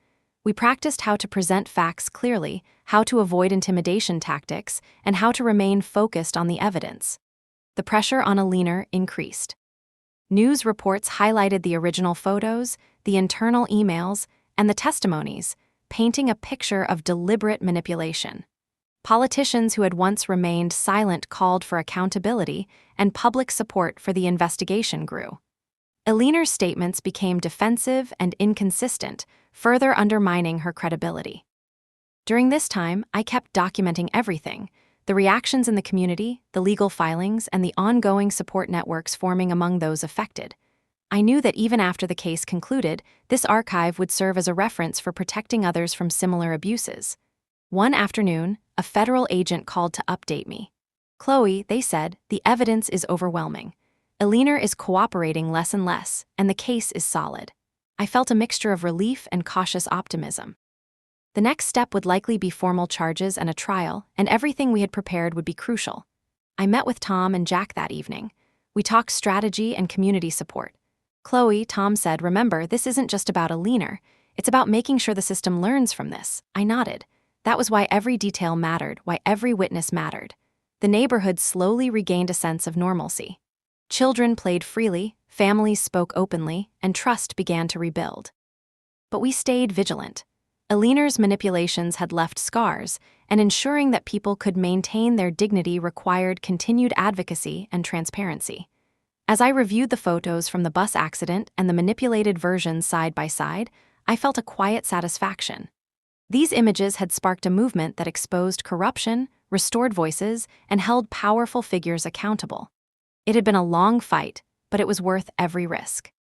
S1: We practiced how to present facts clearly, how to avoid intimidation tactics, and how to remain focused on the evidence. The pressure on Alina increased. News reports highlighted the original photos, the internal emails, and the testimonies, painting a picture of deliberate manipulation. Politicians who had once remained silent called for accountability, and public support for the investigation grew. Alina's statements became defensive and inconsistent, further undermining her credibility. During this time, I kept documenting everything: the reactions in the community, the legal filings, and the ongoing support networks forming among those affected. I knew that even after the case concluded, this archive would serve as a reference for protecting others from similar abuses. One afternoon, a federal agent called to update me. "Chloe," they said, "the evidence is overwhelming. Alina is cooperating less and less, and the case is solid." I felt a mixture of relief and cautious optimism. The next step would likely be formal charges and a trial, and everything we had prepared would be crucial. I met with Tom and Jack that evening. We talked strategy and community support. "Chloe," Tom said, "remember, this isn't just about Alina. It's about making sure the system learns from this." I nodded. That was why every detail mattered, why every witness mattered. The neighborhood slowly regained a sense of normalcy. Children played freely, families spoke openly, and trust began to rebuild. But we stayed vigilant. Alina's manipulations had left scars, and ensuring that people could maintain their dignity required continued advocacy and transparency. As I reviewed the photos from the bus accident and the manipulated versions side by side, I felt a quiet satisfaction. These images had sparked a movement that exposed corruption, restored voices, and held powerful figures accountable. It had been a long fight, but it was worth every risk.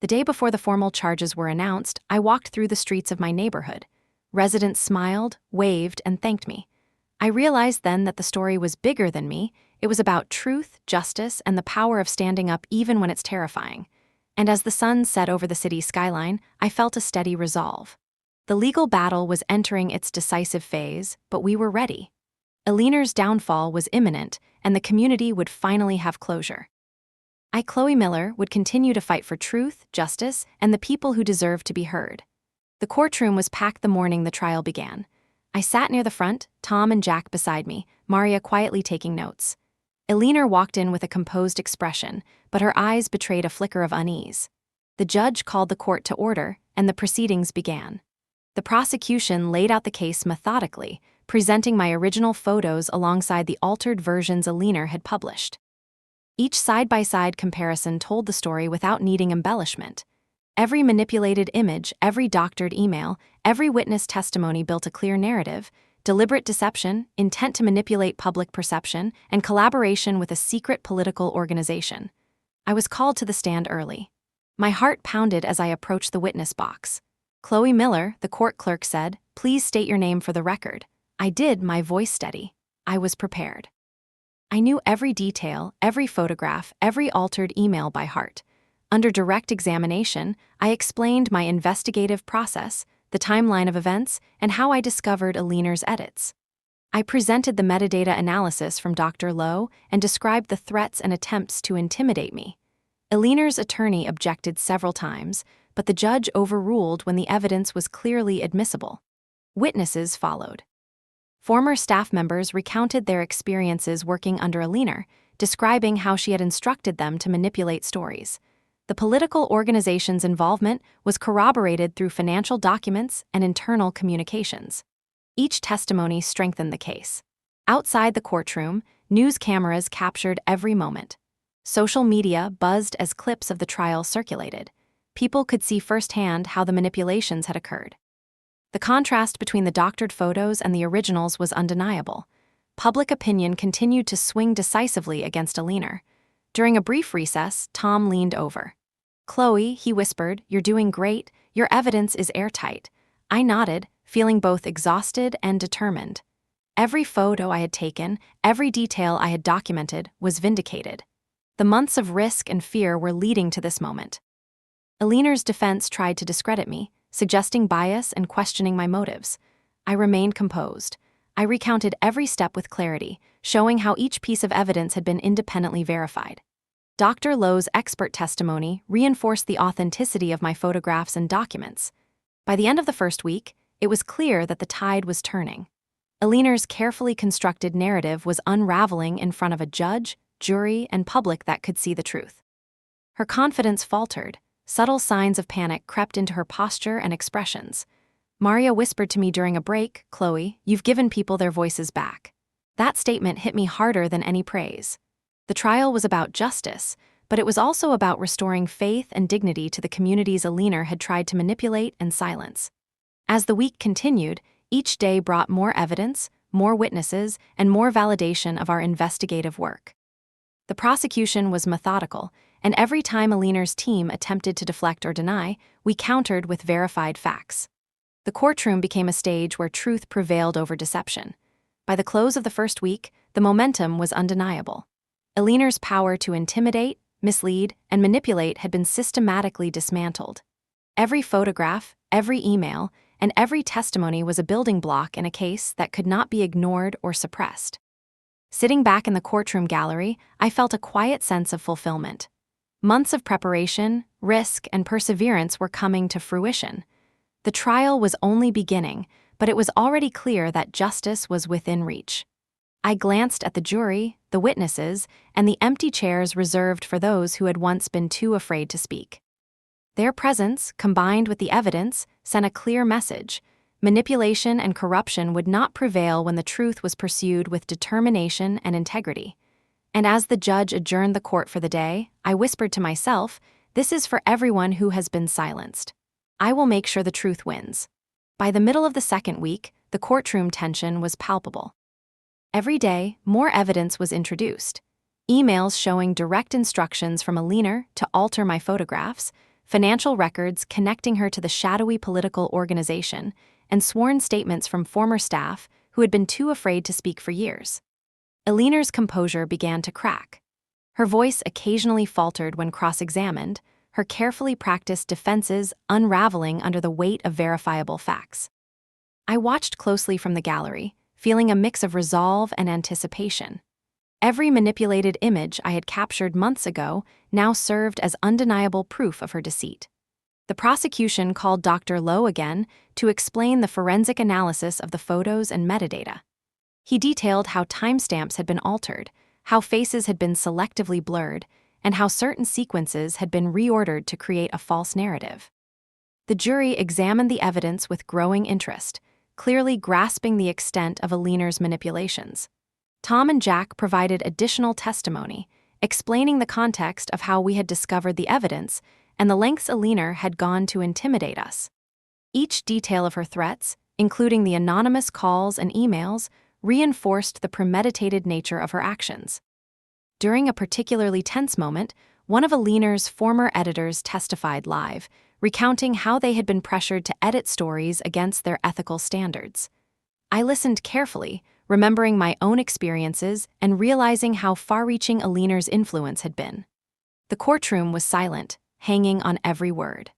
S1: The day before the formal charges were announced, I walked through the streets of my neighborhood. Residents smiled, waved, and thanked me. I realized then that the story was bigger than me. It was about truth, justice, and the power of standing up even when it's terrifying. And as the sun set over the city's skyline, I felt a steady resolve. The legal battle was entering its decisive phase, but we were ready. Alina's downfall was imminent, and the community would finally have closure. I, Chloe Miller, would continue to fight for truth, justice, and the people who deserved to be heard. The courtroom was packed the morning the trial began. I sat near the front, Tom and Jack beside me, Maria quietly taking notes. Eleanor walked in with a composed expression, but her eyes betrayed a flicker of unease. The judge called the court to order, and the proceedings began. The prosecution laid out the case methodically, presenting my original photos alongside the altered versions Eleanor had published. Each side-by-side comparison told the story without needing embellishment. Every manipulated image, every doctored email, every witness testimony built a clear narrative: deliberate deception, intent to manipulate public perception, and collaboration with a secret political organization. I was called to the stand early. My heart pounded as I approached the witness box. Chloe Miller, the court clerk, said, "Please state your name for the record." I did, my voice steady. I was prepared. I knew every detail, every photograph, every altered email by heart. Under direct examination, I explained my investigative process, the timeline of events, and how I discovered Eleanor's edits. I presented the metadata analysis from Dr. Lowe and described the threats and attempts to intimidate me. Eleanor's attorney objected several times, but the judge overruled when the evidence was clearly admissible. Witnesses followed. Former staff members recounted their experiences working under Eleanor, describing how she had instructed them to manipulate stories. The political organization's involvement was corroborated through financial documents and internal communications. Each testimony strengthened the case. Outside the courtroom, news cameras captured every moment. Social media buzzed as clips of the trial circulated. People could see firsthand how the manipulations had occurred. The contrast between the doctored photos and the originals was undeniable. Public opinion continued to swing decisively against Eleanor. During a brief recess, Tom leaned over. "Chloe," he whispered, "you're doing great. Your evidence is airtight." I nodded, feeling both exhausted and determined. Every photo I had taken, every detail I had documented, was vindicated. The months of risk and fear were leading to this moment. Eleanor's defense tried to discredit me, suggesting bias and questioning my motives. I remained composed. I recounted every step with clarity, showing how each piece of evidence had been independently verified. Dr. Lowe's expert testimony reinforced the authenticity of my photographs and documents. By the end of the first week, it was clear that the tide was turning. Eleanor's carefully constructed narrative was unraveling in front of a judge, jury, and public that could see the truth. Her confidence faltered. Subtle signs of panic crept into her posture and expressions. Maria whispered to me during a break, "Chloe, you've given people their voices back." That statement hit me harder than any praise. The trial was about justice, but it was also about restoring faith and dignity to the communities Eleanor had tried to manipulate and silence. As the week continued, each day brought more evidence, more witnesses, and more validation of our investigative work. The prosecution was methodical, and every time Eleanor's team attempted to deflect or deny, we countered with verified facts. The courtroom became a stage where truth prevailed over deception. By the close of the first week, the momentum was undeniable. Eleanor's power to intimidate, mislead, and manipulate had been systematically dismantled. Every photograph, every email, and every testimony was a building block in a case that could not be ignored or suppressed. Sitting back in the courtroom gallery, I felt a quiet sense of fulfillment. Months of preparation, risk, and perseverance were coming to fruition. The trial was only beginning, but it was already clear that justice was within reach. I glanced at the jury, the witnesses, and the empty chairs reserved for those who had once been too afraid to speak. Their presence, combined with the evidence, sent a clear message. Manipulation and corruption would not prevail when the truth was pursued with determination and integrity. And as the judge adjourned the court for the day, I whispered to myself, "This is for everyone who has been silenced. I will make sure the truth wins." By the middle of the second week, the courtroom tension was palpable. Every day, more evidence was introduced. Emails showing direct instructions from Eleanor to alter my photographs, financial records connecting her to the shadowy political organization, and sworn statements from former staff who had been too afraid to speak for years. Eleanor's composure began to crack. Her voice occasionally faltered when cross-examined, her carefully practiced defenses unraveling under the weight of verifiable facts. I watched closely from the gallery, feeling a mix of resolve and anticipation. Every manipulated image I had captured months ago now served as undeniable proof of her deceit. The prosecution called Dr. Lowe again to explain the forensic analysis of the photos and metadata. He detailed how timestamps had been altered, how faces had been selectively blurred, and how certain sequences had been reordered to create a false narrative. The jury examined the evidence with growing interest, clearly grasping the extent of Aliner's manipulations. Tom and Jack provided additional testimony, explaining the context of how we had discovered the evidence and the lengths Aliner had gone to intimidate us. Each detail of her threats, including the anonymous calls and emails, reinforced the premeditated nature of her actions. During a particularly tense moment, one of Aliner's former editors testified live, recounting how they had been pressured to edit stories against their ethical standards. I listened carefully, remembering my own experiences and realizing how far-reaching Aliner's influence had been. The courtroom was silent, hanging on every word.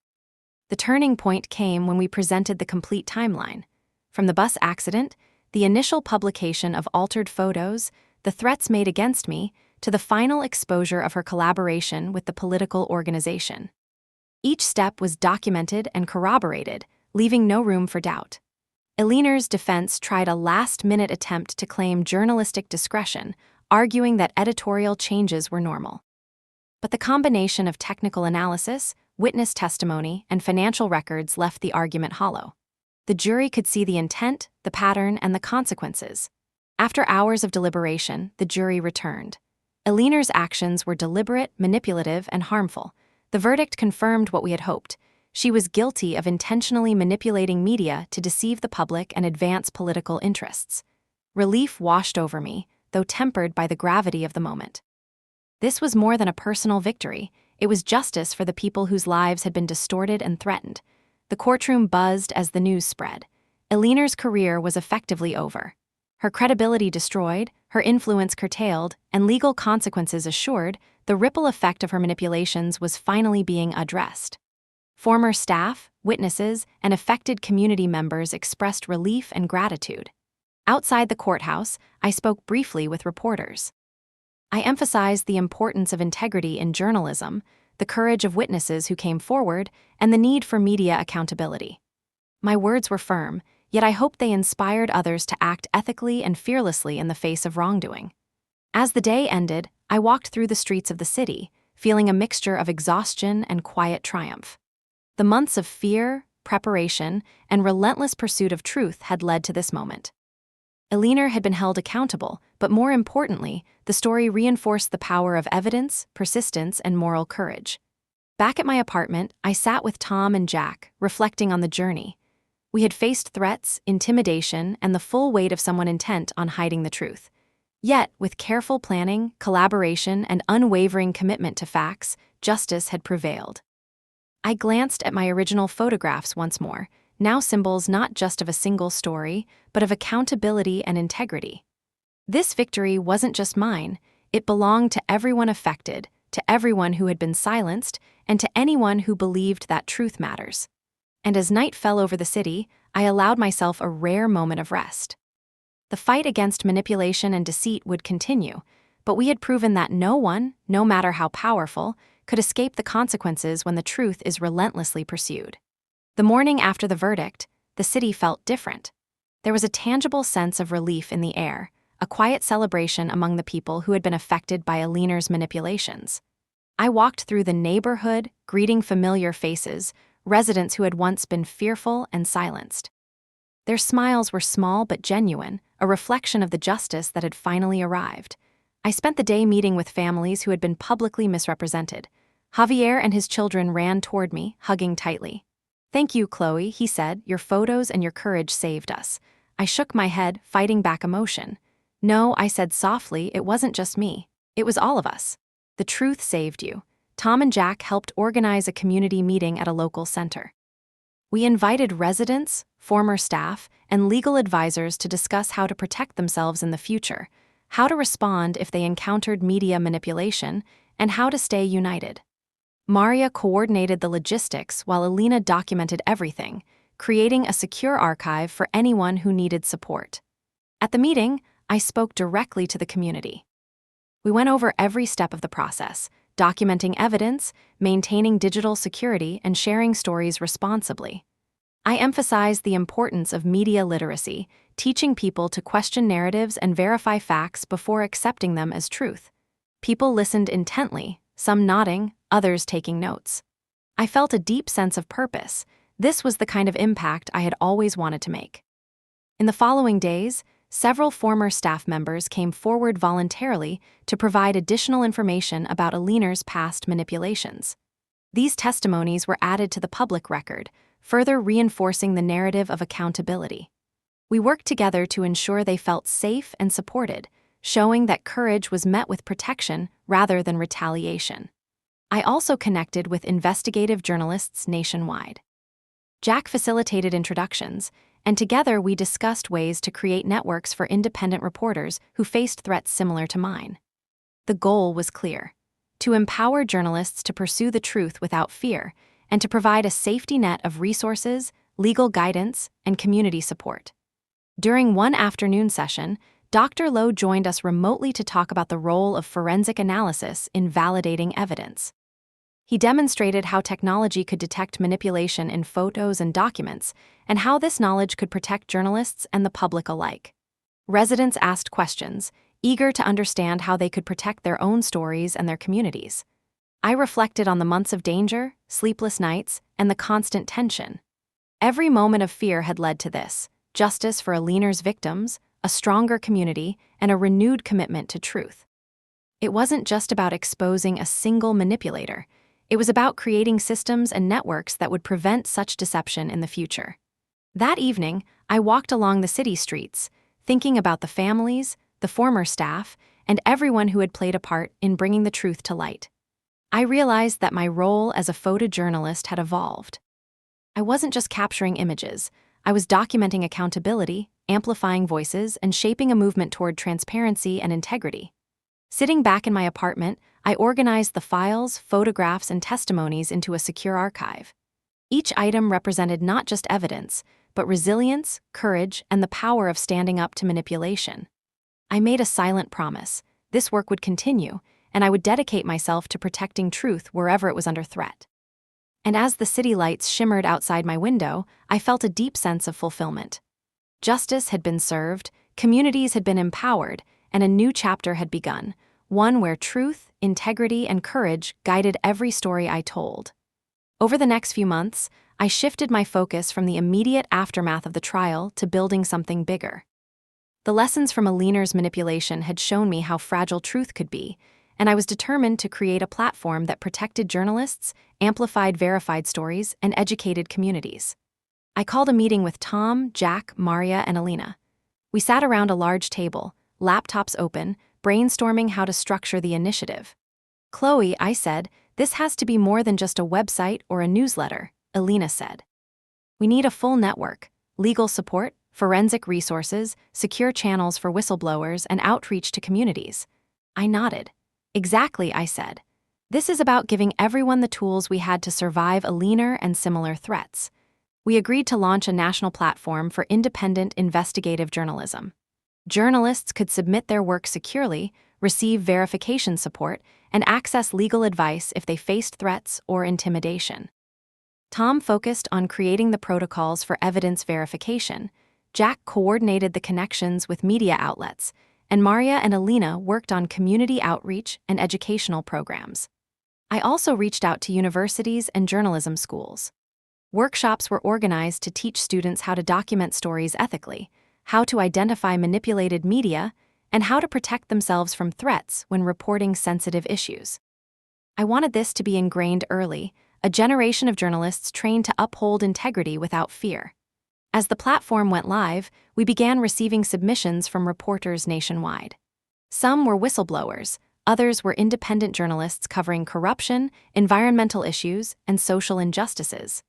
S1: The turning point came when we presented the complete timeline. From the bus accident, the initial publication of altered photos, the threats made against me, to the final exposure of her collaboration with the political organization. Each step was documented and corroborated, leaving no room for doubt. Aliner's defense tried a last-minute attempt to claim journalistic discretion, arguing that editorial changes were normal. But the combination of technical analysis, witness testimony, and financial records left the argument hollow. The jury could see the intent, the pattern, and the consequences. After hours of deliberation, the jury returned. Aliner's actions were deliberate, manipulative, and harmful. The verdict confirmed what we had hoped. She was guilty of intentionally manipulating media to deceive the public and advance political interests. Relief washed over me, though tempered by the gravity of the moment. This was more than a personal victory. It was justice for the people whose lives had been distorted and threatened. The courtroom buzzed as the news spread. Aliner's career was effectively over. Her credibility destroyed, her influence curtailed, and legal consequences assured, the ripple effect of her manipulations was finally being addressed. Former staff, witnesses, and affected community members expressed relief and gratitude. Outside the courthouse, I spoke briefly with reporters. I emphasized the importance of integrity in journalism, the courage of witnesses who came forward, and the need for media accountability. My words were firm, yet I hoped they inspired others to act ethically and fearlessly in the face of wrongdoing. As the day ended, I walked through the streets of the city, feeling a mixture of exhaustion and quiet triumph. The months of fear, preparation, and relentless pursuit of truth had led to this moment. Aliner had been held accountable, but more importantly, the story reinforced the power of evidence, persistence, and moral courage. Back at my apartment, I sat with Tom and Jack, reflecting on the journey. We had faced threats, intimidation, and the full weight of someone intent on hiding the truth. Yet, with careful planning, collaboration, and unwavering commitment to facts, justice had prevailed. I glanced at my original photographs once more, now symbols not just of a single story, but of accountability and integrity. This victory wasn't just mine, it belonged to everyone affected, to everyone who had been silenced, and to anyone who believed that truth matters. And as night fell over the city, I allowed myself a rare moment of rest. The fight against manipulation and deceit would continue, but we had proven that no one, no matter how powerful, could escape the consequences when the truth is relentlessly pursued. The morning after the verdict, the city felt different. There was a tangible sense of relief in the air, a quiet celebration among the people who had been affected by Aliner's manipulations. I walked through the neighborhood, greeting familiar faces, residents who had once been fearful and silenced. Their smiles were small but genuine, a reflection of the justice that had finally arrived. I spent the day meeting with families who had been publicly misrepresented. Javier and his children ran toward me, hugging tightly. "Thank you, Chloe," he said. "Your photos and your courage saved us." I shook my head, fighting back emotion. "No," I said softly, "it wasn't just me. It was all of us. The truth saved you." Tom and Jack helped organize a community meeting at a local center. We invited residents, former staff, and legal advisors to discuss how to protect themselves in the future, how to respond if they encountered media manipulation, and how to stay united. Maria coordinated the logistics while Alina documented everything, creating a secure archive for anyone who needed support. At the meeting, I spoke directly to the community. We went over every step of the process, documenting evidence, maintaining digital security, and sharing stories responsibly. I emphasized the importance of media literacy, teaching people to question narratives and verify facts before accepting them as truth. People listened intently, some nodding, others taking notes. I felt a deep sense of purpose. This was the kind of impact I had always wanted to make. In the following days, several former staff members came forward voluntarily to provide additional information about Aliner's past manipulations. These testimonies were added to the public record, further reinforcing the narrative of accountability. We worked together to ensure they felt safe and supported, showing that courage was met with protection rather than retaliation. I also connected with investigative journalists nationwide. Jack facilitated introductions, and together we discussed ways to create networks for independent reporters who faced threats similar to mine. The goal was clear: to empower journalists to pursue the truth without fear, and to provide a safety net of resources, legal guidance, and community support. During one afternoon session, Dr. Lowe joined us remotely to talk about the role of forensic analysis in validating evidence. He demonstrated how technology could detect manipulation in photos and documents, and how this knowledge could protect journalists and the public alike. Residents asked questions, eager to understand how they could protect their own stories and their communities. I reflected on the months of danger, sleepless nights, and the constant tension. Every moment of fear had led to this: justice for Aliner's victims, a stronger community, and a renewed commitment to truth. It wasn't just about exposing a single manipulator. It was about creating systems and networks that would prevent such deception in the future. That evening, I walked along the city streets, thinking about the families, the former staff, and everyone who had played a part in bringing the truth to light. I realized that my role as a photojournalist had evolved. I wasn't just capturing images. I was documenting accountability, amplifying voices, and shaping a movement toward transparency and integrity. Sitting back in my apartment, I organized the files, photographs, and testimonies into a secure archive. Each item represented not just evidence, but resilience, courage, and the power of standing up to manipulation. I made a silent promise: this work would continue, and I would dedicate myself to protecting truth wherever it was under threat. And as the city lights shimmered outside my window, I felt a deep sense of fulfillment. Justice had been served, communities had been empowered, and a new chapter had begun, one where truth, integrity, and courage guided every story I told. Over the next few months, I shifted my focus from the immediate aftermath of the trial to building something bigger. The lessons from Aliner's manipulation had shown me how fragile truth could be, and I was determined to create a platform that protected journalists, amplified verified stories, and educated communities. I called a meeting with Tom, Jack, Maria, and Alina. We sat around a large table, laptops open, brainstorming how to structure the initiative. "Chloe," I said, "this has to be more than just a website or a newsletter," Alina said. "We need a full network: legal support, forensic resources, secure channels for whistleblowers, and outreach to communities." I nodded. "Exactly," I said. "This is about giving everyone the tools we had to survive Aliner and similar threats." We agreed to launch a national platform for independent investigative journalism. Journalists could submit their work securely, receive verification support, and access legal advice if they faced threats or intimidation. Tom focused on creating the protocols for evidence verification, Jack coordinated the connections with media outlets, and Maria and Alina worked on community outreach and educational programs. I also reached out to universities and journalism schools. Workshops were organized to teach students how to document stories ethically, how to identify manipulated media, and how to protect themselves from threats when reporting sensitive issues. I wanted this to be ingrained early, a generation of journalists trained to uphold integrity without fear. As the platform went live, we began receiving submissions from reporters nationwide. Some were whistleblowers, others were independent journalists covering corruption, environmental issues, and social injustices.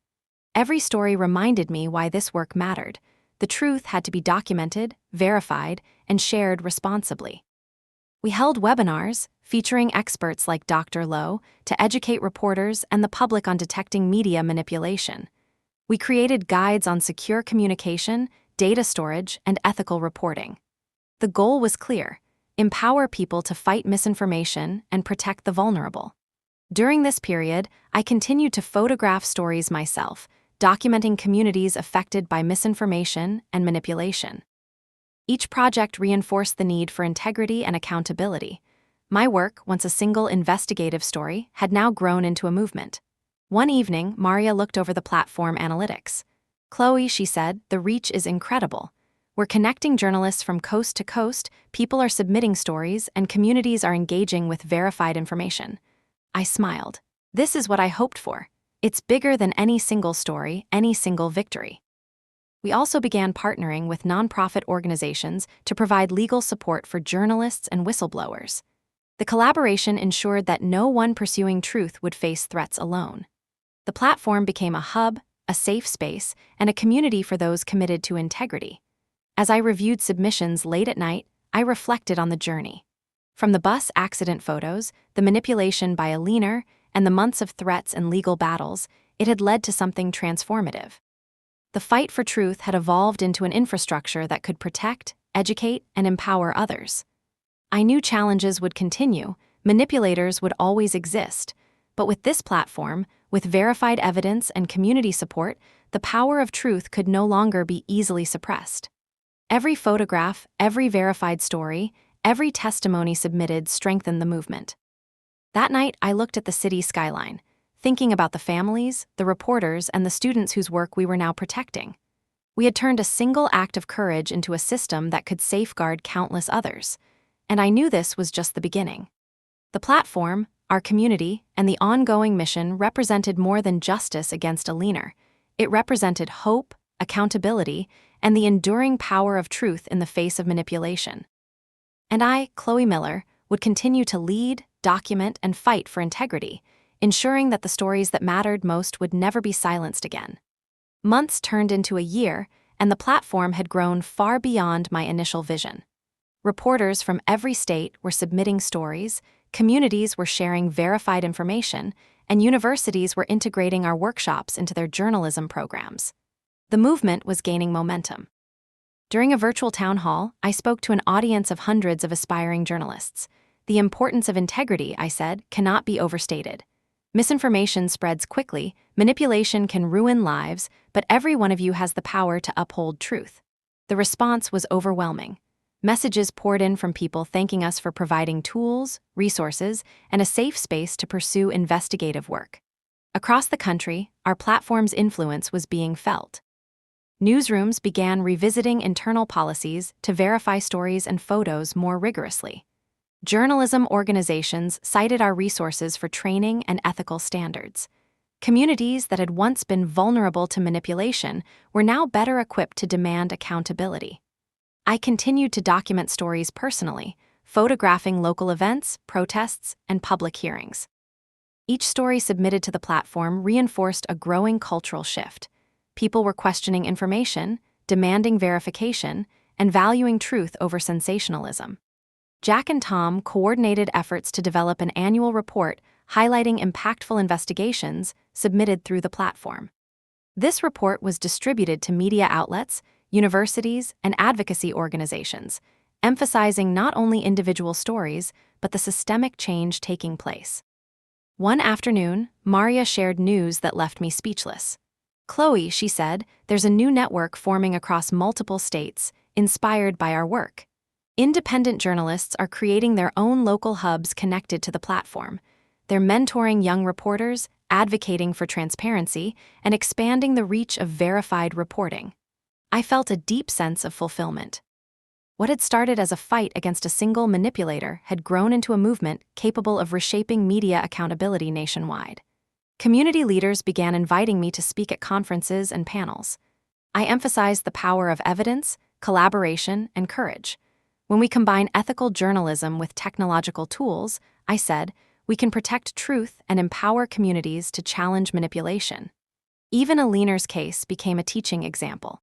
S1: Every story reminded me why this work mattered. The truth had to be documented, verified, and shared responsibly. We held webinars, featuring experts like Dr. Lowe, to educate reporters and the public on detecting media manipulation. We created guides on secure communication, data storage, and ethical reporting. The goal was clear: empower people to fight misinformation and protect the vulnerable. During this period, I continued to photograph stories myself, documenting communities affected by misinformation and manipulation. Each project reinforced the need for integrity and accountability. My work, once a single investigative story, had now grown into a movement. One evening, Maria looked over the platform analytics. "Chloe," she said, "the reach is incredible. We're connecting journalists from coast to coast, people are submitting stories, and communities are engaging with verified information." I smiled. This is what I hoped for. It's bigger than any single story, any single victory. We also began partnering with nonprofit organizations to provide legal support for journalists and whistleblowers. The collaboration ensured that no one pursuing truth would face threats alone. The platform became a hub, a safe space, and a community for those committed to integrity. As I reviewed submissions late at night, I reflected on the journey. From the bus accident photos, the manipulation by a leaner, and the months of threats and legal battles, it had led to something transformative. The fight for truth had evolved into an infrastructure that could protect, educate, and empower others. I knew challenges would continue, manipulators would always exist, but with this platform, with verified evidence and community support, the power of truth could no longer be easily suppressed. Every photograph, every verified story, every testimony submitted strengthened the movement. That night, I looked at the city skyline, thinking about the families, the reporters, and the students whose work we were now protecting. We had turned a single act of courage into a system that could safeguard countless others, and I knew this was just the beginning. The platform, our community, and the ongoing mission represented more than justice against a leaner. It represented hope, accountability, and the enduring power of truth in the face of manipulation. And I, Chloe Miller, would continue to lead, document, and fight for integrity, ensuring that the stories that mattered most would never be silenced again. Months turned into a year, and the platform had grown far beyond my initial vision. Reporters from every state were submitting stories, communities were sharing verified information, and universities were integrating our workshops into their journalism programs. The movement was gaining momentum. During a virtual town hall, I spoke to an audience of hundreds of aspiring journalists. "The importance of integrity," I said, "cannot be overstated. Misinformation spreads quickly, manipulation can ruin lives, but every one of you has the power to uphold truth." The response was overwhelming. Messages poured in from people thanking us for providing tools, resources, and a safe space to pursue investigative work. Across the country, our platform's influence was being felt. Newsrooms began revisiting internal policies to verify stories and photos more rigorously. Journalism organizations cited our resources for training and ethical standards. Communities that had once been vulnerable to manipulation were now better equipped to demand accountability. I continued to document stories personally, photographing local events, protests, and public hearings. Each story submitted to the platform reinforced a growing cultural shift. People were questioning information, demanding verification, and valuing truth over sensationalism. Jack and Tom coordinated efforts to develop an annual report highlighting impactful investigations submitted through the platform. This report was distributed to media outlets, universities, and advocacy organizations, emphasizing not only individual stories, but the systemic change taking place. One afternoon, Maria shared news that left me speechless. "Chloe," she said, "there's a new network forming across multiple states, inspired by our work. Independent journalists are creating their own local hubs connected to the platform. They're mentoring young reporters, advocating for transparency, and expanding the reach of verified reporting." I felt a deep sense of fulfillment. What had started as a fight against a single manipulator had grown into a movement capable of reshaping media accountability nationwide. Community leaders began inviting me to speak at conferences and panels. I emphasized the power of evidence, collaboration, and courage. When we combine ethical journalism with technological tools, I said, we can protect truth and empower communities to challenge manipulation. Even a leaner's case became a teaching example.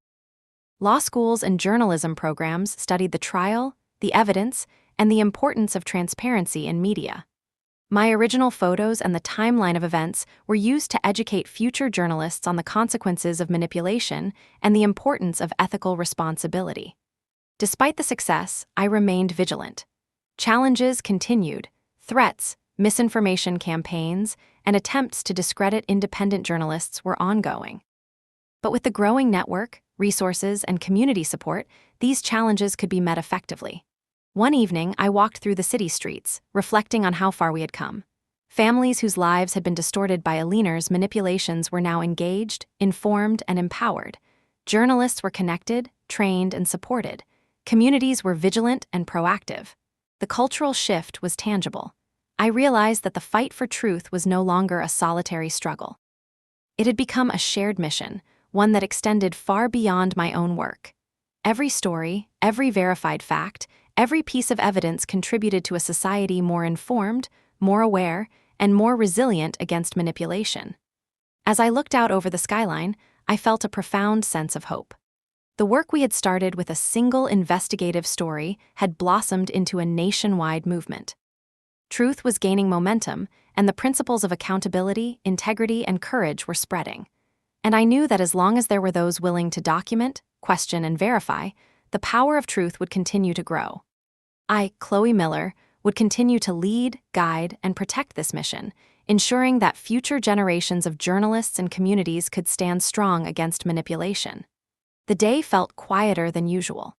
S1: Law schools and journalism programs studied the trial, the evidence, and the importance of transparency in media. My original photos and the timeline of events were used to educate future journalists on the consequences of manipulation and the importance of ethical responsibility. Despite the success, I remained vigilant. Challenges continued: threats, misinformation campaigns, and attempts to discredit independent journalists were ongoing. But with the growing network, resources, and community support, these challenges could be met effectively. One evening, I walked through the city streets, reflecting on how far we had come. Families whose lives had been distorted by alieners' manipulations were now engaged, informed, and empowered. Journalists were connected, trained, and supported. Communities were vigilant and proactive. The cultural shift was tangible. I realized that the fight for truth was no longer a solitary struggle. It had become a shared mission, one that extended far beyond my own work. Every story, every verified fact, every piece of evidence contributed to a society more informed, more aware, and more resilient against manipulation. As I looked out over the skyline, I felt a profound sense of hope. The work we had started with a single investigative story had blossomed into a nationwide movement. Truth was gaining momentum, and the principles of accountability, integrity, and courage were spreading. And I knew that as long as there were those willing to document, question, and verify, the power of truth would continue to grow. I, Chloe Miller, would continue to lead, guide, and protect this mission, ensuring that future generations of journalists and communities could stand strong against manipulation. The day felt quieter than usual.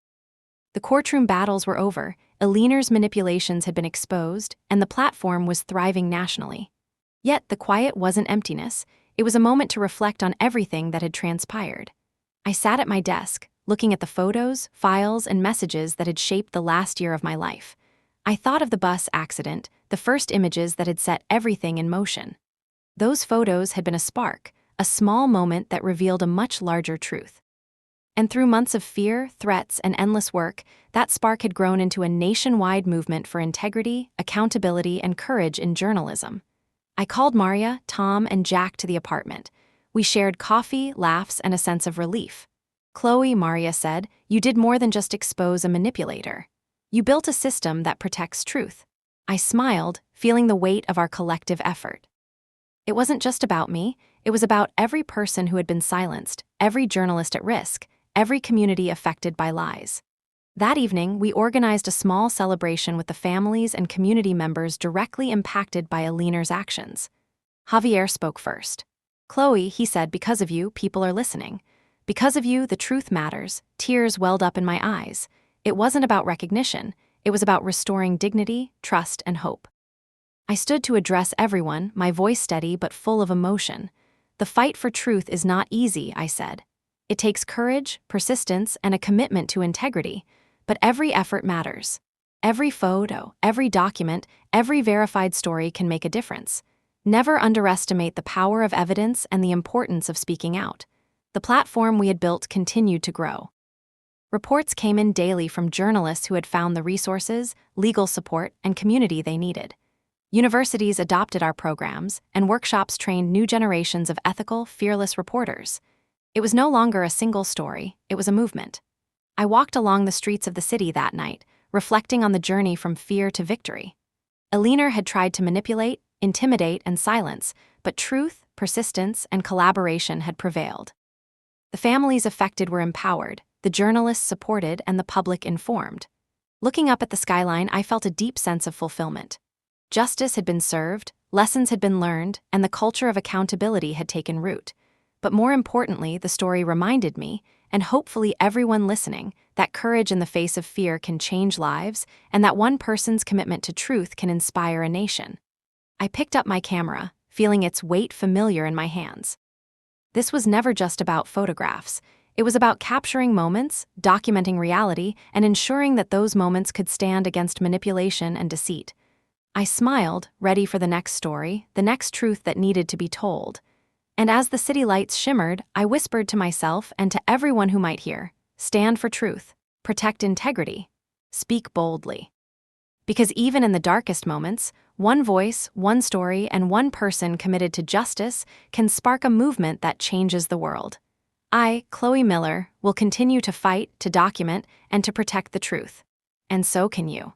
S1: The courtroom battles were over, alieners' manipulations had been exposed, and the platform was thriving nationally. Yet the quiet wasn't emptiness, it was a moment to reflect on everything that had transpired. I sat at my desk, looking at the photos, files, and messages that had shaped the last year of my life. I thought of the bus accident, the first images that had set everything in motion. Those photos had been a spark, a small moment that revealed a much larger truth. And through months of fear, threats, and endless work, that spark had grown into a nationwide movement for integrity, accountability, and courage in journalism. I called Maria, Tom, and Jack to the apartment. We shared coffee, laughs, and a sense of relief. "Chloe," Maria said, "you did more than just expose a manipulator. You built a system that protects truth." I smiled, feeling the weight of our collective effort. It wasn't just about me, it was about every person who had been silenced, every journalist at risk, every community affected by lies. That evening, we organized a small celebration with the families and community members directly impacted by alieners' actions. Javier spoke first. "Chloe," he said, "because of you, people are listening. Because of you, the truth matters." Tears welled up in my eyes. It wasn't about recognition, it was about restoring dignity, trust, and hope. I stood to address everyone, my voice steady but full of emotion. "The fight for truth is not easy," I said. "It takes courage, persistence, and a commitment to integrity, but every effort matters. Every photo, every document, every verified story can make a difference. Never underestimate the power of evidence and the importance of speaking out." The platform we had built continued to grow. Reports came in daily from journalists who had found the resources, legal support, and community they needed. Universities adopted our programs, and workshops trained new generations of ethical, fearless reporters. It was no longer a single story, it was a movement. I walked along the streets of the city that night, reflecting on the journey from fear to victory. Aliener had tried to manipulate, intimidate, and silence, but truth, persistence, and collaboration had prevailed. The families affected were empowered, the journalists supported, and the public informed. Looking up at the skyline, I felt a deep sense of fulfillment. Justice had been served, lessons had been learned, and the culture of accountability had taken root. But more importantly, the story reminded me, and hopefully everyone listening, that courage in the face of fear can change lives, and that one person's commitment to truth can inspire a nation. I picked up my camera, feeling its weight familiar in my hands. This was never just about photographs. It was about capturing moments, documenting reality, and ensuring that those moments could stand against manipulation and deceit. I smiled, ready for the next story, the next truth that needed to be told. And as the city lights shimmered, I whispered to myself and to everyone who might hear, "Stand for truth, protect integrity, speak boldly." Because even in the darkest moments, one voice, one story, and one person committed to justice can spark a movement that changes the world. I, Chloe Miller, will continue to fight, to document, and to protect the truth. And so can you.